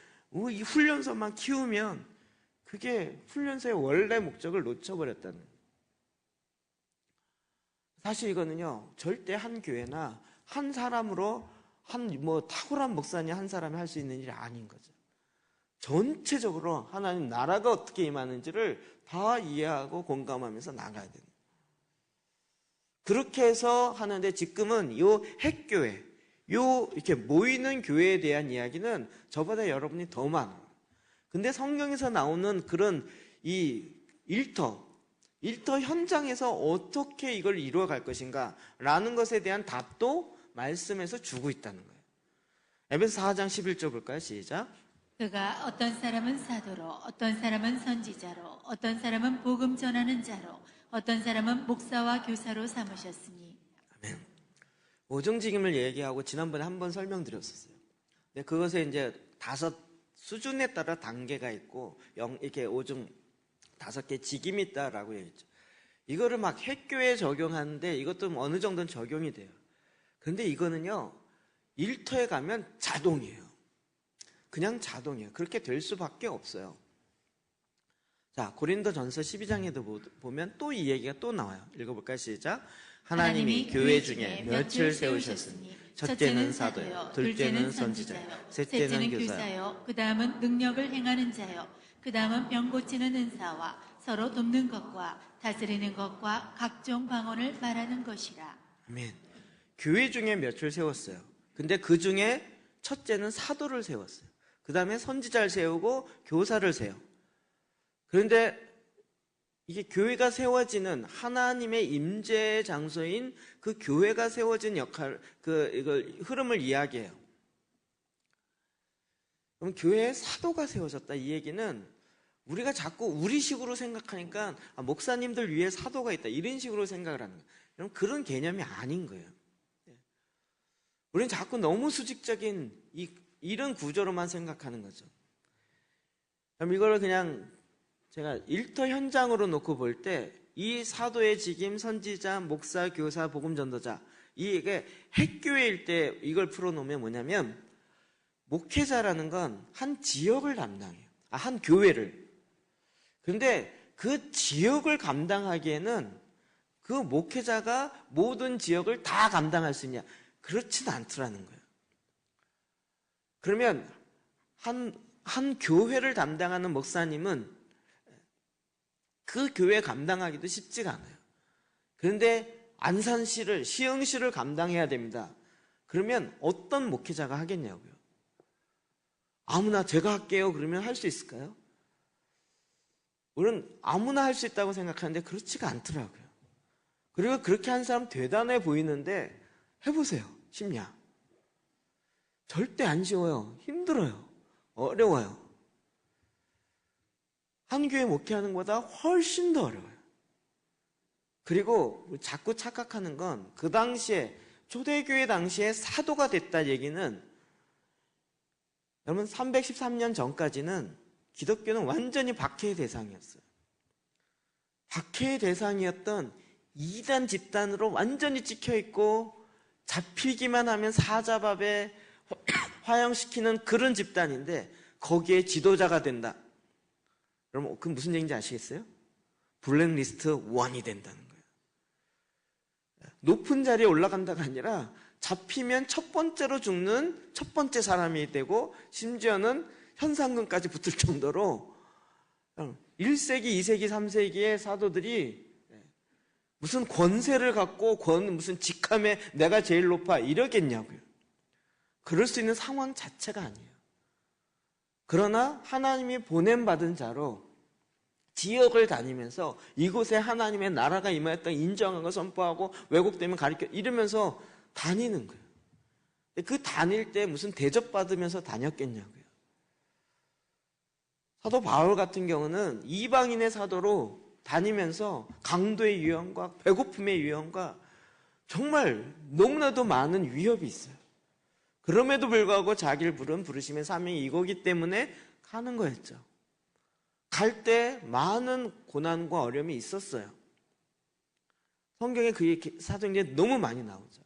이 훈련소만 키우면 그게 훈련소의 원래 목적을 놓쳐버렸다는 거예요. 사실 이거는요, 절대 한 교회나 한 사람으로 탁월한 목사님 한 사람이 할 수 있는 일이 아닌 거죠. 전체적으로 하나님 나라가 어떻게 임하는지를 다 이해하고 공감하면서 나가야 돼요. 그렇게 해서 하는데, 지금은 요 핵교회, 요 이렇게 모이는 교회에 대한 이야기는 저보다 여러분이 더 많아요. 근데 성경에서 나오는 그런 이 일터 현장에서 어떻게 이걸 이루어갈 것인가 라는 것에 대한 답도 말씀에서 주고 있다는 거예요. 에베소 4장 11절 볼까요? 시작. 그가 어떤 사람은 사도로, 어떤 사람은 선지자로, 어떤 사람은 복음 전하는 자로, 어떤 사람은 목사와 교사로 삼으셨으니. 아멘. 오정직임을 얘기하고 지난번에 한번 설명드렸었어요. 근데 그것에 이제 5 수준에 따라 단계가 있고 이렇게 오중 5개 직임이 있다라고 얘기했죠. 이거를 막 핵교회에 적용하는데 이것도 어느 정도는 적용이 돼요. 그런데 이거는요, 일터에 가면 자동이에요. 그냥 자동이에요. 그렇게 될 수밖에 없어요. 자, 고린도전서 12장에도 보면 또 이 얘기가 또 나와요. 읽어볼까요? 시작. 하나님이 교회 중에 몇을 세우셨으니 첫째는 사도요, 둘째는 선지자요, 셋째는 교사요, 그 다음은 능력을 행하는 자요, 그 다음은 병 고치는 은사와 서로 돕는 것과 다스리는 것과 각종 방언을 말하는 것이라. 아멘. 교회 중에 몇을 세웠어요. 근데 그 중에 첫째는 사도를 세웠어요. 그 다음에 선지자를 세우고 교사를 세워. 그런데 이게 교회가 세워지는 하나님의 임재의 장소인 그 교회가 세워진 역할, 이걸 흐름을 이야기해요. 그럼 교회에 사도가 세워졌다, 이 얘기는 우리가 자꾸 우리식으로 생각하니까 목사님들 위에 사도가 있다, 이런 식으로 생각을 하는 거예요. 그럼 그런 개념이 아닌 거예요. 우리는 자꾸 너무 수직적인 이런 구조로만 생각하는 거죠. 그럼 이걸 그냥 제가 일터 현장으로 놓고 볼 때 이 사도의 직임, 선지자, 목사, 교사, 복음 전도자, 이게 핵교회일 때 이걸 풀어놓으면 뭐냐면, 목회자라는 건 한 지역을 담당해요. 한 교회를. 그런데 그 지역을 감당하기에는 그 목회자가 모든 지역을 다 감당할 수 있냐? 그렇진 않더라는 거예요. 그러면 한 교회를 담당하는 목사님은 그 교회 감당하기도 쉽지가 않아요. 그런데 안산시를, 시흥시를 감당해야 됩니다. 그러면 어떤 목회자가 하겠냐고요. 아무나 제가 할게요 그러면 할 수 있을까요? 우리는 아무나 할 수 있다고 생각하는데 그렇지가 않더라고요. 그리고 그렇게 한 사람 대단해 보이는데 해보세요. 쉽냐? 절대 안 쉬워요. 힘들어요. 어려워요. 한 교회 목회하는 것보다 훨씬 더 어려워요. 그리고 자꾸 착각하는 건 그 당시에 초대교회 당시에 사도가 됐다 얘기는 여러분 313년 전까지는 기독교는 완전히 박해의 대상이었어요. 박해의 대상이었던 이단 집단으로 완전히 찍혀있고 잡히기만 하면 사자밥에 화형시키는 그런 집단인데 거기에 지도자가 된다. 여러분 그 무슨 얘기인지 아시겠어요? 블랙리스트 1이 된다는 거예요. 높은 자리에 올라간다가 아니라 잡히면 첫 번째로 죽는 첫 번째 사람이 되고 심지어는 현상금까지 붙을 정도로 1세기, 2세기, 3세기의 사도들이 무슨 권세를 갖고 무슨 직함에 내가 제일 높아 이러겠냐고요. 그럴 수 있는 상황 자체가 아니에요. 그러나 하나님이 보냄받은 자로 지역을 다니면서 이곳에 하나님의 나라가 임하였다 인정하고 선포하고 왜곡되면 가르쳐 이러면서 다니는 거예요. 그 다닐 때 무슨 대접받으면서 다녔겠냐고요. 사도 바울 같은 경우는 이방인의 사도로 다니면서 강도의 위험과 배고픔의 위험과 정말 너무나도 많은 위협이 있어요. 그럼에도 불구하고 자기를 부른 부르심의 사명이 이거기 때문에 가는 거였죠. 갈 때 많은 고난과 어려움이 있었어요. 성경에 그 사도행전에 너무 많이 나오죠.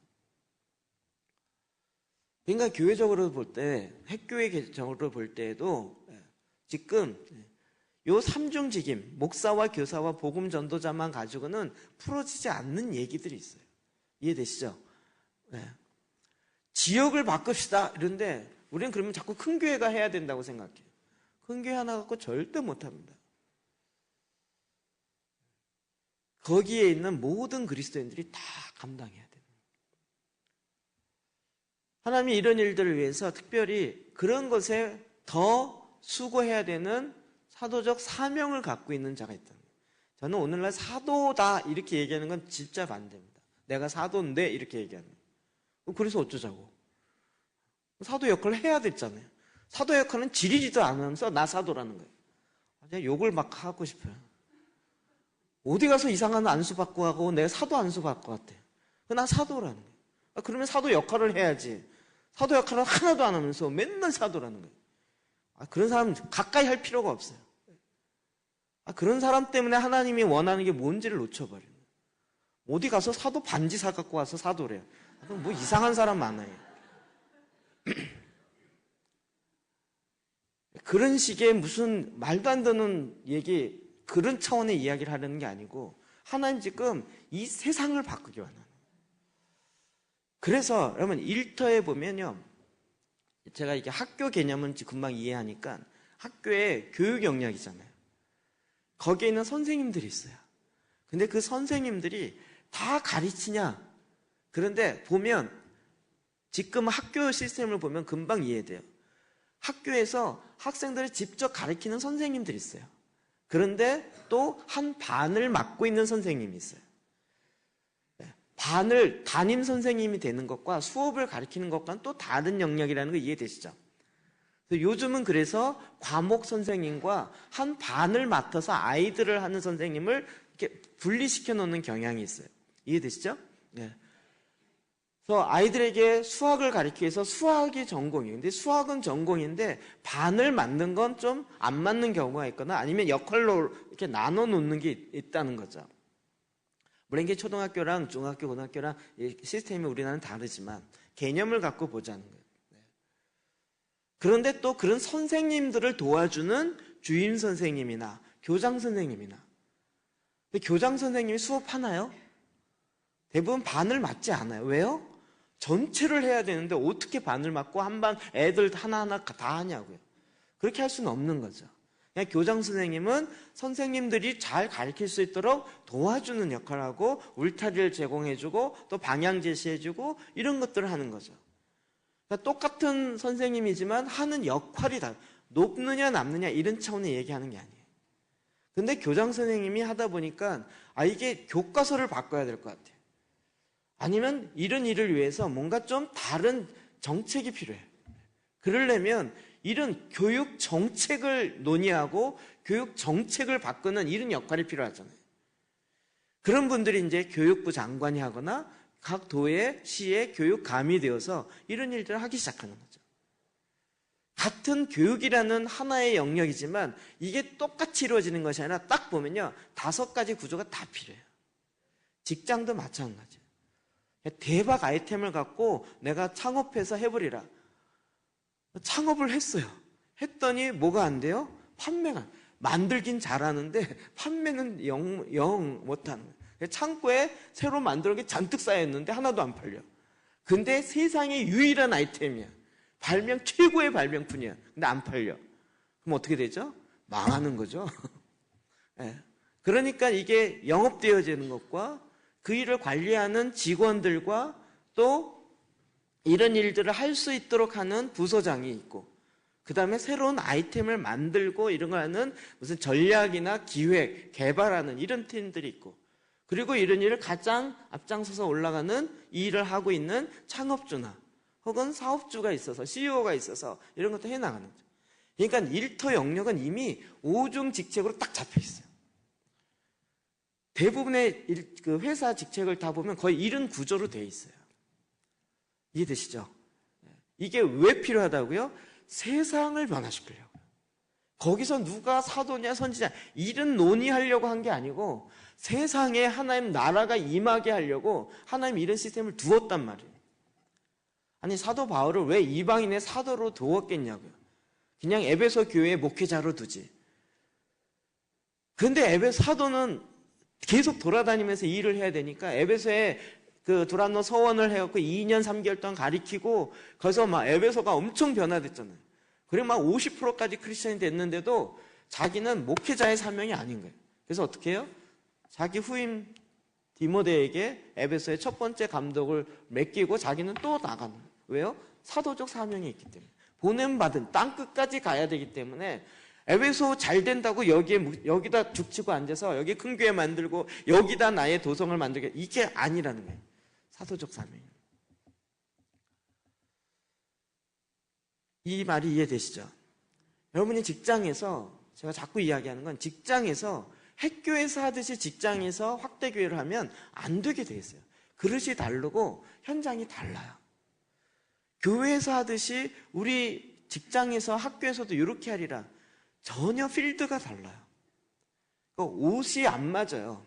그러니까 교회적으로 볼 때, 핵교회적으로 볼 때에도 지금 요 삼중직임, 목사와 교사와 복음 전도자만 가지고는 풀어지지 않는 얘기들이 있어요. 이해되시죠? 네. 지역을 바꿉시다 이런데 우리는 그러면 자꾸 큰 교회가 해야 된다고 생각해요. 큰 교회 하나 갖고 절대 못합니다. 거기에 있는 모든 그리스도인들이 다 감당해야 돼요. 하나님이 이런 일들을 위해서 특별히 그런 것에 더 수고해야 되는 사도적 사명을 갖고 있는 자가 있다. 저는 오늘날 사도다 이렇게 얘기하는 건 진짜 반대입니다. 내가 사도인데 이렇게 얘기하는 거예요. 그래서 어쩌자고. 사도 역할을 해야 됐잖아요. 사도 역할은 지리지도 않으면서 나 사도라는 거예요. 제가 욕을 막 하고 싶어요. 어디 가서 이상한 안수 받고 하고 내가 사도 안수 받고 왔대. 나 사도라는 거예요. 그러면 사도 역할을 해야지. 사도 역할을 하나도 안 하면서 맨날 사도라는 거예요. 그런 사람 가까이 할 필요가 없어요. 그런 사람 때문에 하나님이 원하는 게 뭔지를 놓쳐버려요. 어디 가서 사도 반지 사갖고 와서 사도래요. 뭐 이상한 사람 많아요. 그런 식의 무슨 말도 안 되는 얘기, 그런 차원의 이야기를 하려는 게 아니고 하나님 지금 이 세상을 바꾸기 원하는 거예요. 그래서 여러분 일터에 보면요, 제가 이렇게 학교 개념은 금방 이해하니까 학교에 교육 영역이잖아요. 거기에 있는 선생님들이 있어요. 근데 그 선생님들이 다 가르치냐? 그런데 보면 지금 학교 시스템을 보면 금방 이해돼요. 학교에서 학생들을 직접 가르치는 선생님들이 있어요. 그런데 또 한 반을 맡고 있는 선생님이 있어요. 반을 담임 선생님이 되는 것과 수업을 가르치는 것과는 또 다른 영역이라는 거 이해되시죠? 요즘은 그래서 과목 선생님과 한 반을 맡아서 아이들을 하는 선생님을 이렇게 분리시켜 놓는 경향이 있어요. 이해되시죠? 네. 그래서 아이들에게 수학을 가르치기 위해서 수학이 전공이에요. 근데 수학은 전공인데 반을 맡는 건 좀 안 맞는 경우가 있거나 아니면 역할로 이렇게 나눠 놓는 게 있다는 거죠. 물론 이게 초등학교랑 중학교, 고등학교랑 시스템이 우리나라는 다르지만 개념을 갖고 보자는 거예요. 그런데 또 그런 선생님들을 도와주는 주임 선생님이나 교장 선생님이나, 근데 교장 선생님이 수업하나요? 대부분 반을 맡지 않아요. 왜요? 전체를 해야 되는데 어떻게 반을 맡고 한 반 애들 하나하나 다 하냐고요. 그렇게 할 수는 없는 거죠. 그냥 교장 선생님은 선생님들이 잘 가르칠 수 있도록 도와주는 역할을 하고 울타리를 제공해주고 또 방향 제시해주고 이런 것들을 하는 거죠. 그러니까 똑같은 선생님이지만 하는 역할이 다 높느냐 남느냐 이런 차원의 얘기하는 게 아니에요. 근데 교장 선생님이 하다 보니까 이게 교과서를 바꿔야 될 것 같아요. 아니면 이런 일을 위해서 뭔가 좀 다른 정책이 필요해요. 그러려면 이런 교육 정책을 논의하고 교육 정책을 바꾸는 이런 역할이 필요하잖아요. 그런 분들이 이제 교육부 장관이 하거나 각 도의 시의 교육감이 되어서 이런 일들을 하기 시작하는 거죠. 같은 교육이라는 하나의 영역이지만 이게 똑같이 이루어지는 것이 아니라 딱 보면요, 5가지 구조가 다 필요해요. 직장도 마찬가지예요. 대박 아이템을 갖고 내가 창업해서 해버리라. 창업을 했어요. 했더니 뭐가 안 돼요? 판매가. 만들긴 잘하는데 판매는 영 못하는 거예요. 창고에 새로 만든 게 잔뜩 쌓여있는데 하나도 안 팔려. 근데 세상에 유일한 아이템이야. 최고의 발명품이야. 근데 안 팔려. 그럼 어떻게 되죠? 망하는 거죠. 네. 그러니까 이게 영업되어지는 것과 그 일을 관리하는 직원들과 또 이런 일들을 할 수 있도록 하는 부서장이 있고, 그 다음에 새로운 아이템을 만들고 이런 거 하는 무슨 전략이나 기획, 개발하는 이런 팀들이 있고, 그리고 이런 일을 가장 앞장서서 올라가는 이 일을 하고 있는 창업주나 혹은 사업주가 있어서 CEO가 있어서 이런 것도 해나가는 거죠. 그러니까 일터 영역은 이미 오중 직책으로 딱 잡혀 있어요. 대부분의 그 회사 직책을 다 보면 거의 이런 구조로 되어 있어요. 이해되시죠? 이게 왜 필요하다고요? 세상을 변화시키려고. 거기서 누가 사도냐 선지자 이런 논의하려고 한 게 아니고 세상에 하나님 나라가 임하게 하려고 하나님 이런 시스템을 두었단 말이에요. 아니 사도 바울을 왜 이방인의 사도로 두었겠냐고요. 그냥 에베소 교회 목회자로 두지. 그런데 에베소 사도는 계속 돌아다니면서 일을 해야 되니까 에베소에 그 두란노 서원을 해갖고 2년 3개월 동안 가리키고 거기서 막 에베소가 엄청 변화됐잖아요. 그리고 막 50%까지 크리스천이 됐는데도 자기는 목회자의 사명이 아닌 거예요. 그래서 어떻게 해요? 자기 후임 디모데에게 에베소의 첫 번째 감독을 맡기고 자기는 또 나가는 거예요. 왜요? 사도적 사명이 있기 때문에. 보냄받은 땅 끝까지 가야 되기 때문에 에베소 잘 된다고 여기다 죽치고 앉아서 여기 큰 교회 만들고 여기다 나의 도성을 만들게 이게 아니라는 거예요. 사도적 사명. 이 말이 이해되시죠? 여러분이 직장에서 제가 자꾸 이야기하는 건 직장에서 핵교회에서 하듯이 직장에서 확대교회를 하면 안 되게 돼 있어요. 그릇이 다르고 현장이 달라요. 교회에서 하듯이 우리 직장에서 학교에서도 이렇게 하리라. 전혀 필드가 달라요. 옷이 안 맞아요.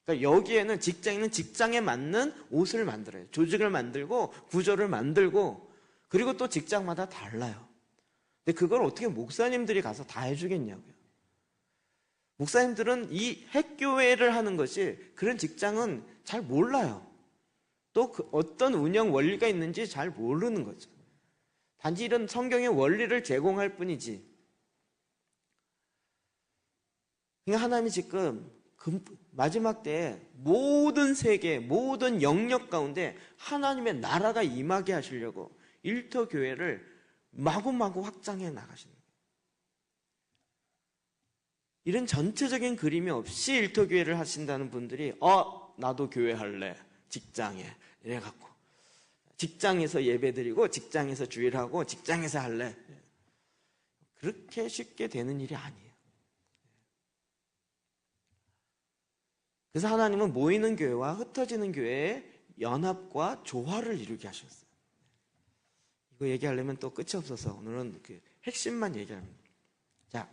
그러니까 여기에는 직장에는 직장에 맞는 옷을 만들어요. 조직을 만들고 구조를 만들고 그리고 또 직장마다 달라요. 근데 그걸 어떻게 목사님들이 가서 다 해주겠냐고요. 목사님들은 이 핵교회를 하는 것이 그런 직장은 잘 몰라요. 또 그 어떤 운영 원리가 있는지 잘 모르는 거죠. 단지 이런 성경의 원리를 제공할 뿐이지. 그러니까 하나님이 지금 마지막 때에 모든 세계, 모든 영역 가운데 하나님의 나라가 임하게 하시려고 일터 교회를 마구마구 확장해 나가시는 거예요. 이런 전체적인 그림이 없이 일터 교회를 하신다는 분들이 나도 교회 할래. 직장에 이래갖고 직장에서 예배드리고 직장에서 주일하고 직장에서 할래. 그렇게 쉽게 되는 일이 아니에요. 그래서 하나님은 모이는 교회와 흩어지는 교회의 연합과 조화를 이루게 하셨어요. 이거 얘기하려면 또 끝이 없어서 오늘은 그 핵심만 얘기합니다. 자,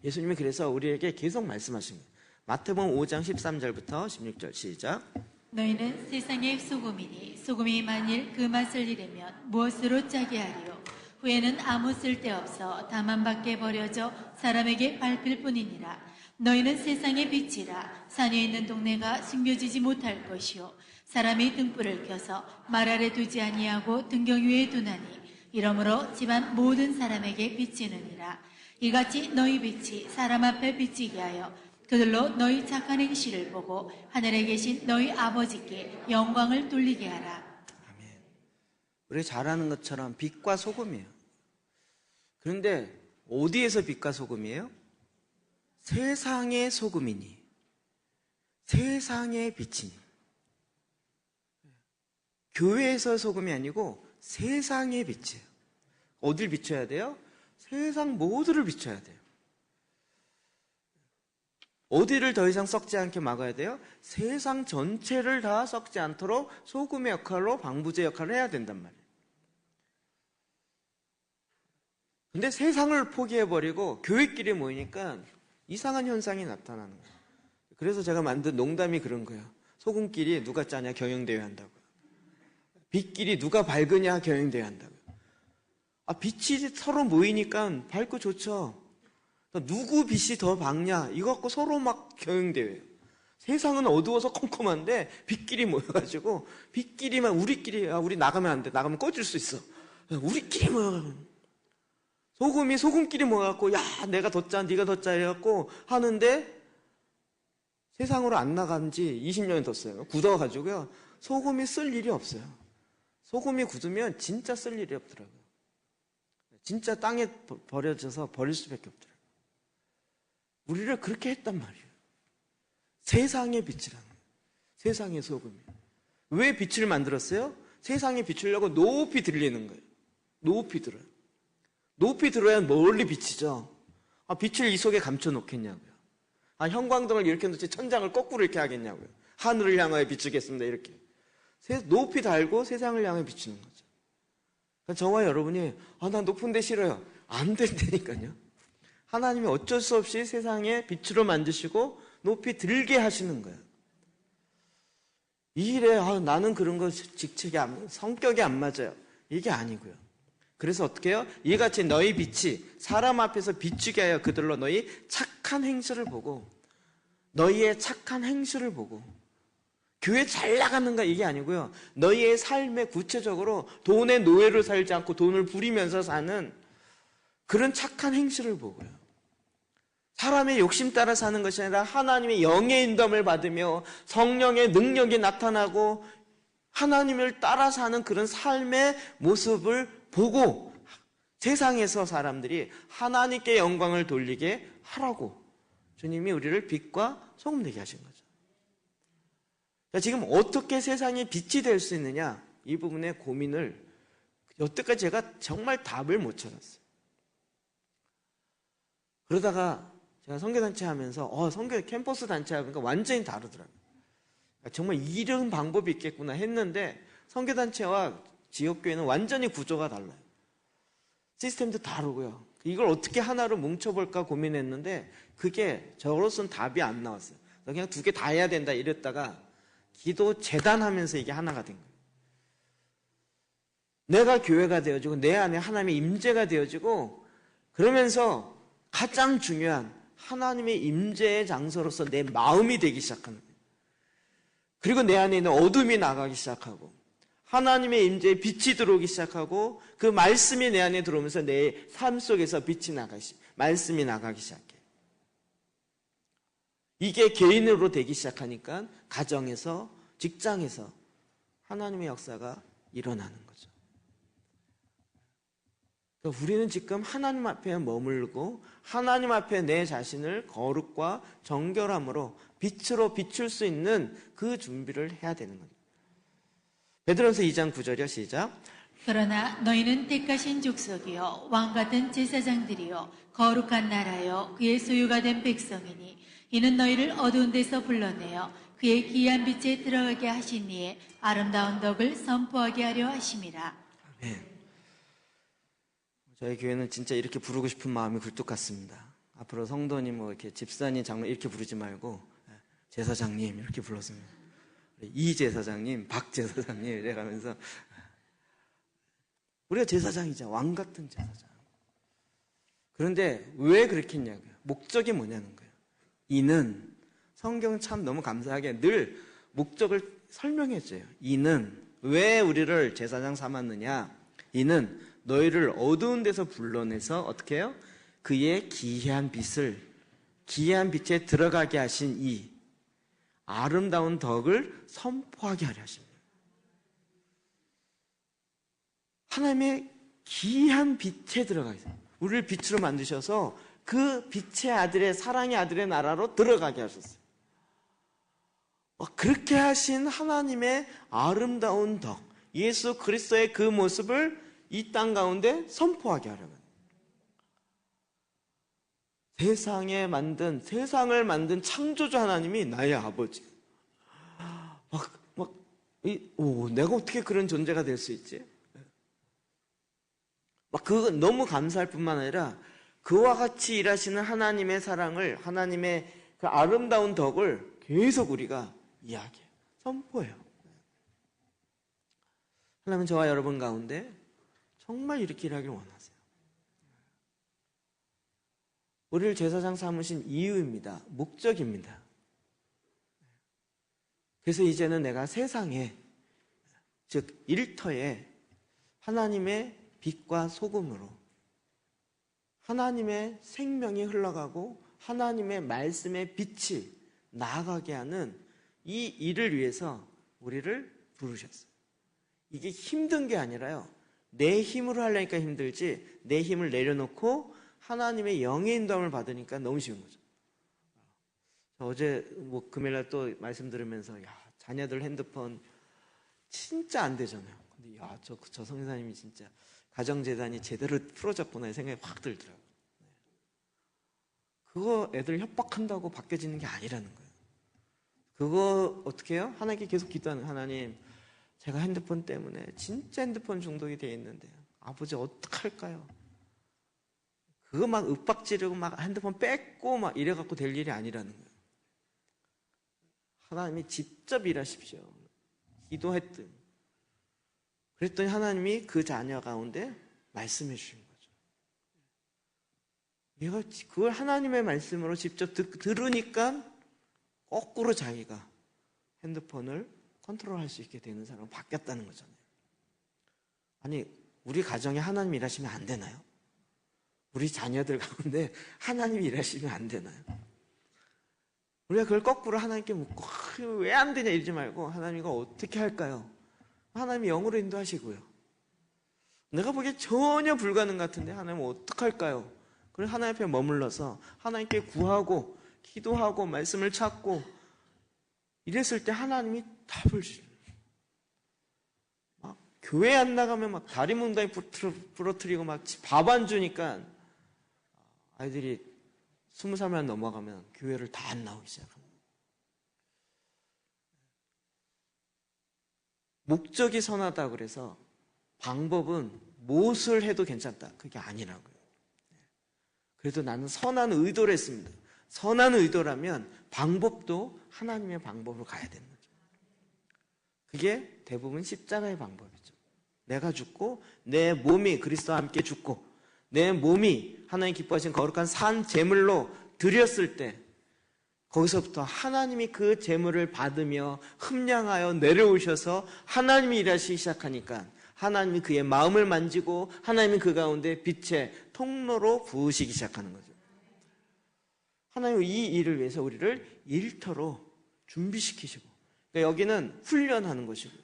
예수님이 그래서 우리에게 계속 말씀하십니다. 마태복음 5장 13절부터 16절 시작. 너희는 세상의 소금이니 소금이 만일 그 맛을 잃으면 무엇으로 짜게 하리요? 후에는 아무 쓸데없어 다만 밖에 버려져 사람에게 밟힐 뿐이니라. 너희는 세상의 빛이라. 산에 있는 동네가 숨겨지지 못할 것이요 사람이 등불을 켜서 말 아래 두지 아니하고 등경 위에 두나니 이러므로 집안 모든 사람에게 비치느니라. 이같이 너희 빛이 사람 앞에 비치게 하여 그들로 너희 착한 행실을 보고 하늘에 계신 너희 아버지께 영광을 돌리게 하라. 아멘. 우리 잘 아는 것처럼 빛과 소금이에요. 그런데 어디에서 빛과 소금이에요? 세상의 소금이니 세상의 빛이니. 교회에서 소금이 아니고 세상의 빛이에요. 어딜 비춰야 돼요? 세상 모두를 비춰야 돼요. 어디를 더 이상 썩지 않게 막아야 돼요? 세상 전체를 다 썩지 않도록 소금의 역할로 방부제 역할을 해야 된단 말이에요. 근데 세상을 포기해버리고 교회끼리 모이니까 이상한 현상이 나타나는 거예요. 그래서 제가 만든 농담이 그런 거예요. 소금끼리 누가 짜냐 경영대회 한다고요. 빛끼리 누가 밝으냐 경영대회 한다고요. 빛이 서로 모이니까 밝고 좋죠. 누구 빛이 더 밝냐 이거 갖고 서로 막 경영대회예요. 세상은 어두워서 컴컴한데 빛끼리 모여가지고 빛끼리만 우리끼리 우리 나가면 안 돼. 나가면 꺼질 수 있어. 우리끼리 모여. 소금이 소금끼리 모여갖고 야 내가 더 짜 네가 더 짜 해갖고 하는데 세상으로 안 나간 지 20년이 됐어요. 굳어가지고요. 소금이 쓸 일이 없어요. 소금이 굳으면 진짜 쓸 일이 없더라고요. 진짜 땅에 버려져서 버릴 수밖에 없더라고요. 우리를 그렇게 했단 말이에요. 세상의 빛이라는 거예요. 세상의 소금이에요. 왜 빛을 만들었어요? 세상에 비추려고 높이 들리는 거예요. 높이 들어요. 높이 들어야 멀리 비치죠. 빛을 이 속에 감춰 놓겠냐고요. 형광등을 이렇게 놓지 천장을 거꾸로 이렇게 하겠냐고요. 하늘을 향하여 비추겠습니다. 이렇게. 높이 달고 세상을 향해 비추는 거죠. 그러니까 저와 여러분이 난 높은 데 싫어요. 안 된다니까요. 하나님이 어쩔 수 없이 세상에 빛으로 만드시고 높이 들게 하시는 거예요. 이 일에 나는 그런 거 직책이 성격이 안 맞아요. 이게 아니고요. 그래서 어떻게 해요? 이같이 너희 빛이 사람 앞에서 비추게 하여 그들로 너희 착한 행실을 보고 너희의 착한 행실을 보고 교회 잘 나가는가 이게 아니고요. 너희의 삶에 구체적으로 돈의 노예로 살지 않고 돈을 부리면서 사는 그런 착한 행실을 보고요. 사람의 욕심 따라 사는 것이 아니라 하나님의 영의 인도함을 받으며 성령의 능력이 나타나고 하나님을 따라 사는 그런 삶의 모습을 보고 세상에서 사람들이 하나님께 영광을 돌리게 하라고 주님이 우리를 빛과 소금 되게 하신 거죠. 지금 어떻게 세상에 빛이 될 수 있느냐 이 부분에 고민을 여태까지 제가 정말 답을 못 찾았어요. 그러다가 제가 선교단체 하면서 캠퍼스 단체 하니까 완전히 다르더라고요. 정말 이런 방법이 있겠구나 했는데 선교단체와 지역교회는 완전히 구조가 달라요. 시스템도 다르고요. 이걸 어떻게 하나로 뭉쳐볼까 고민했는데 그게 저로서는 답이 안 나왔어요. 그냥 두 개 다 해야 된다 이랬다가 기도 재단하면서 이게 하나가 된 거예요. 내가 교회가 되어지고 내 안에 하나님의 임재가 되어지고 그러면서 가장 중요한 하나님의 임재의 장소로서 내 마음이 되기 시작하는 거예요. 그리고 내 안에 있는 어둠이 나가기 시작하고 하나님의 임재에 빛이 들어오기 시작하고 그 말씀이 내 안에 들어오면서 내 삶 속에서 말씀이 나가기 시작해. 이게 개인으로 되기 시작하니까 가정에서 직장에서 하나님의 역사가 일어나는 거죠. 그러니까 우리는 지금 하나님 앞에 머물고 하나님 앞에 내 자신을 거룩과 정결함으로 빛으로 비출 수 있는 그 준비를 해야 되는 거예요. 베드로전서 2장 9절이요. 시작. 그러나 너희는 택하신 족속이요 왕같은 제사장들이요 거룩한 나라요 그의 소유가 된 백성이니 이는 너희를 어두운 데서 불러내어 그의 귀한 빛에 들어가게 하신 이의 아름다운 덕을 선포하게 하려 하심이라. 아멘. 저희 교회는 진짜 이렇게 부르고 싶은 마음이 굴뚝 같습니다. 앞으로 성도님 이렇게 집사님, 장로 이렇게 부르지 말고 제사장님 이렇게 불렀습니다. 이 제사장님, 박 제사장님 이래가면서 우리가 제사장이자 왕 같은 제사장. 그런데 왜 그렇게 했냐고요. 목적이 뭐냐는 거예요. 이는 성경은 참 너무 감사하게 늘 목적을 설명해 줘요. 이는 왜 우리를 제사장 삼았느냐. 이는 너희를 어두운 데서 불러내서 어떻게 해요? 그의 기이한 빛에 들어가게 하신 이 아름다운 덕을 선포하게 하려 하십니다. 하나님의 기이한 빛에 들어가 있어요. 우리를 빛으로 만드셔서 그 빛의 아들의 사랑의 아들의 나라로 들어가게 하셨어요. 그렇게 하신 하나님의 아름다운 덕, 예수 그리스도의 그 모습을 이 땅 가운데 선포하게 하려고. 세상을 만든 창조주 하나님이 나의 아버지. 내가 어떻게 그런 존재가 될 수 있지? 그거 너무 감사할 뿐만 아니라 그와 같이 일하시는 하나님의 사랑을, 하나님의 그 아름다운 덕을 계속 우리가 이야기해요. 선포해요. 하나님은 저와 여러분 가운데 정말 이렇게 일하길 원하세요. 우리를 제사장 삼으신 이유입니다. 목적입니다. 그래서 이제는 내가 세상에, 즉 일터에 하나님의 빛과 소금으로 하나님의 생명이 흘러가고 하나님의 말씀의 빛이 나아가게 하는 이 일을 위해서 우리를 부르셨어요. 이게 힘든 게 아니라요, 내 힘으로 하려니까 힘들지, 내 힘을 내려놓고 하나님의 영의 인도함을 받으니까 너무 쉬운 거죠. 어제 금요일날 또 말씀 들으면서 자녀들 핸드폰 진짜 안 되잖아요. 근데 저 성사님이 진짜 가정재단이 제대로 풀어졌구나 이 생각이 확 들더라고요. 그거 애들 협박한다고 바뀌어지는 게 아니라는 거예요. 그거 어떻게 해요? 하나님께 계속 기도하는, 하나님, 제가 핸드폰 때문에 진짜 핸드폰 중독이 돼 있는데 아버지 어떡할까요? 그거 막 윽박지르고 막 핸드폰 뺏고 막 이래갖고 될 일이 아니라는 거예요. 하나님이 직접 일하십시오. 기도했든. 그랬더니 하나님이 그 자녀 가운데 말씀해 주신 거죠. 얘가 그걸 하나님의 말씀으로 직접 들으니까 거꾸로 자기가 핸드폰을 컨트롤할 수 있게 되는 사람으로 바뀌었다는 거잖아요. 아니, 우리 가정에 하나님 일하시면 안 되나요? 우리 자녀들 가운데 하나님이 일하시면 안 되나요? 우리가 그걸 거꾸로 하나님께 묻고 왜 안 되냐 이러지 말고 하나님 이거 어떻게 할까요? 하나님이 영으로 인도하시고요. 내가 보기에 전혀 불가능 같은데 하나님 어떡할까요? 그래서 하나님 앞에 머물러서 하나님께 구하고 기도하고 말씀을 찾고 이랬을 때 하나님이 답을 주시는 거예요. 막 교회 안 나가면 막 다리 몽둥이 부러뜨리고 막 밥 안 주니까 아이들이 20살만 넘어가면 교회를 다 안 나오기 시작합니다. 목적이 선하다 그래서 방법은 무엇을 해도 괜찮다, 그게 아니라고요. 그래도 나는 선한 의도를 했습니다. 선한 의도라면 방법도 하나님의 방법으로 가야 되는 거죠. 그게 대부분 십자가의 방법이죠. 내가 죽고 내 몸이 그리스도와 함께 죽고 내 몸이 하나님 기뻐하신 거룩한 산 제물로 드렸을 때 거기서부터 하나님이 그 제물을 받으며 흠량하여 내려오셔서 하나님이 일하시기 시작하니까 하나님이 그의 마음을 만지고 하나님이 그 가운데 빛의 통로로 부으시기 시작하는 거죠. 하나님은 이 일을 위해서 우리를 일터로 준비시키시고, 그러니까 여기는 훈련하는 것이고,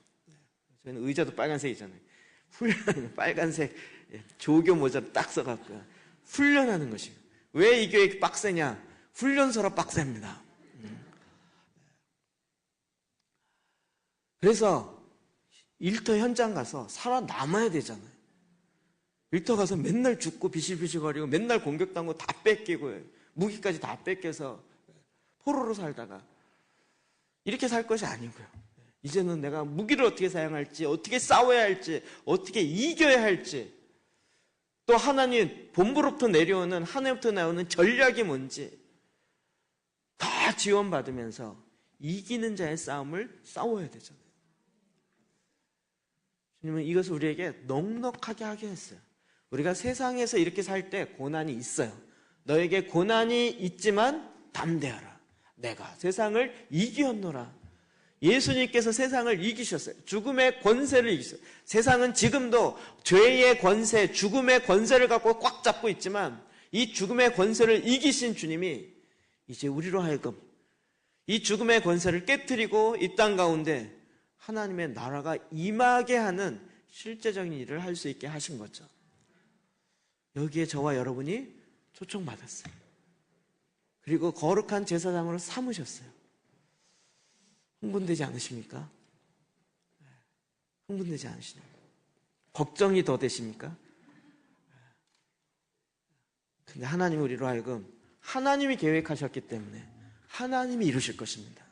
저희는 의자도 빨간색이잖아요. 훈련하는 빨간색 조교 모자를 딱 써갖고 훈련하는 것이고, 왜 이 교회 빡세냐? 훈련소라 빡셉니다. 그래서 일터 현장 가서 살아남아야 되잖아요. 일터 가서 맨날 죽고 비실비실거리고 맨날 공격당하고 다 뺏기고 무기까지 다 뺏겨서 포로로 살다가 이렇게 살 것이 아니고요. 이제는 내가 무기를 어떻게 사용할지, 어떻게 싸워야 할지, 어떻게 이겨야 할지, 또 하나님 본부로부터 내려오는, 하나님부터 나오는 전략이 뭔지 다 지원받으면서 이기는 자의 싸움을 싸워야 되잖아요. 주님은 이것을 우리에게 넉넉하게 하게 했어요. 우리가 세상에서 이렇게 살 때 고난이 있어요. 너에게 고난이 있지만 담대하라. 내가 세상을 이기었노라. 예수님께서 세상을 이기셨어요. 죽음의 권세를 이기셨어요. 세상은 지금도 죄의 권세, 죽음의 권세를 갖고 꽉 잡고 있지만 이 죽음의 권세를 이기신 주님이 이제 우리로 하여금 이 죽음의 권세를 깨트리고 이 땅 가운데 하나님의 나라가 임하게 하는 실제적인 일을 할 수 있게 하신 거죠. 여기에 저와 여러분이 초청받았어요. 그리고 거룩한 제사장으로 삼으셨어요. 흥분되지 않으십니까? 흥분되지 않으시나요? 걱정이 더 되십니까? 근데 하나님이 우리로 하여금 하나님이 계획하셨기 때문에 하나님이 이루실 것입니다.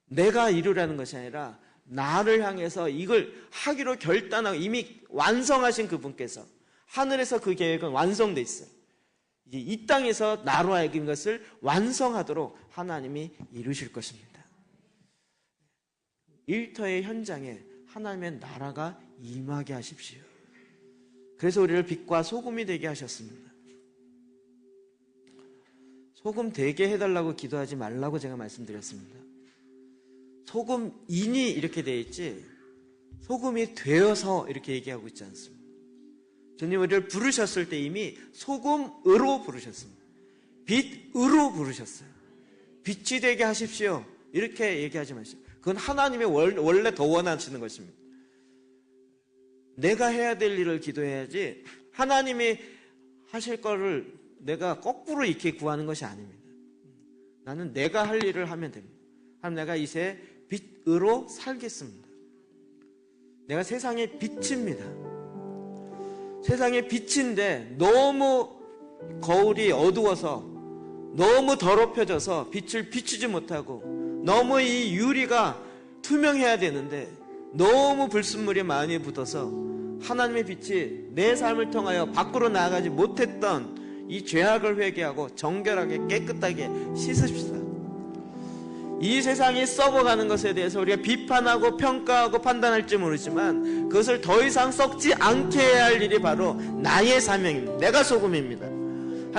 내가 이루라는 것이 아니라 나를 향해서 이걸 하기로 결단하고 이미 완성하신 그분께서 하늘에서 그 계획은 완성돼 있어요. 이제 이 땅에서 나로 하여금 것을 완성하도록 하나님이 이루실 것입니다. 일터의 현장에 하나님의 나라가 임하게 하십시오. 그래서 우리를 빛과 소금이 되게 하셨습니다. 소금 되게 해달라고 기도하지 말라고 제가 말씀드렸습니다. 소금인이 이렇게 되어 있지 소금이 되어서 이렇게 얘기하고 있지 않습니다. 주님 우리를 부르셨을 때 이미 소금으로 부르셨습니다. 빛으로 부르셨어요. 빛이 되게 하십시오. 이렇게 얘기하지 마십시오. 그건 하나님이 원래 더 원하시는 것입니다. 내가 해야 될 일을 기도해야지 하나님이 하실 거를 내가 거꾸로 이렇게 구하는 것이 아닙니다. 나는 내가 할 일을 하면 됩니다. 하나님 내가 이제 빛으로 살겠습니다. 내가 세상의 빛입니다. 세상의 빛인데 너무 거울이 어두워서 너무 더럽혀져서 빛을 비추지 못하고 너무 이 유리가 투명해야 되는데 너무 불순물이 많이 붙어서 하나님의 빛이 내 삶을 통하여 밖으로 나아가지 못했던 이 죄악을 회개하고 정결하게 깨끗하게 씻읍시다. 이 세상이 썩어가는 것에 대해서 우리가 비판하고 평가하고 판단할지 모르지만 그것을 더 이상 썩지 않게 해야 할 일이 바로 나의 사명입니다. 내가 소금입니다.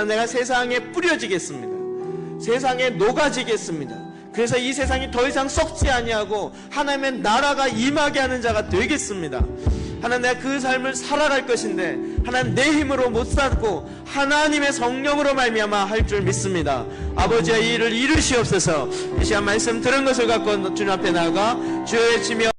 내가 세상에 뿌려지겠습니다. 세상에 녹아지겠습니다. 그래서 이 세상이 더 이상 썩지 아니하고 하나님의 나라가 임하게 하는 자가 되겠습니다. 하나님 내가 그 삶을 살아갈 것인데 하나님 내 힘으로 못 살고 하나님의 성령으로 말미암아 할 줄 믿습니다. 아버지야 이 일을 이루시옵소서. 이 시간 말씀 들은 것을 갖고 주님 앞에 나아가 주여 외치며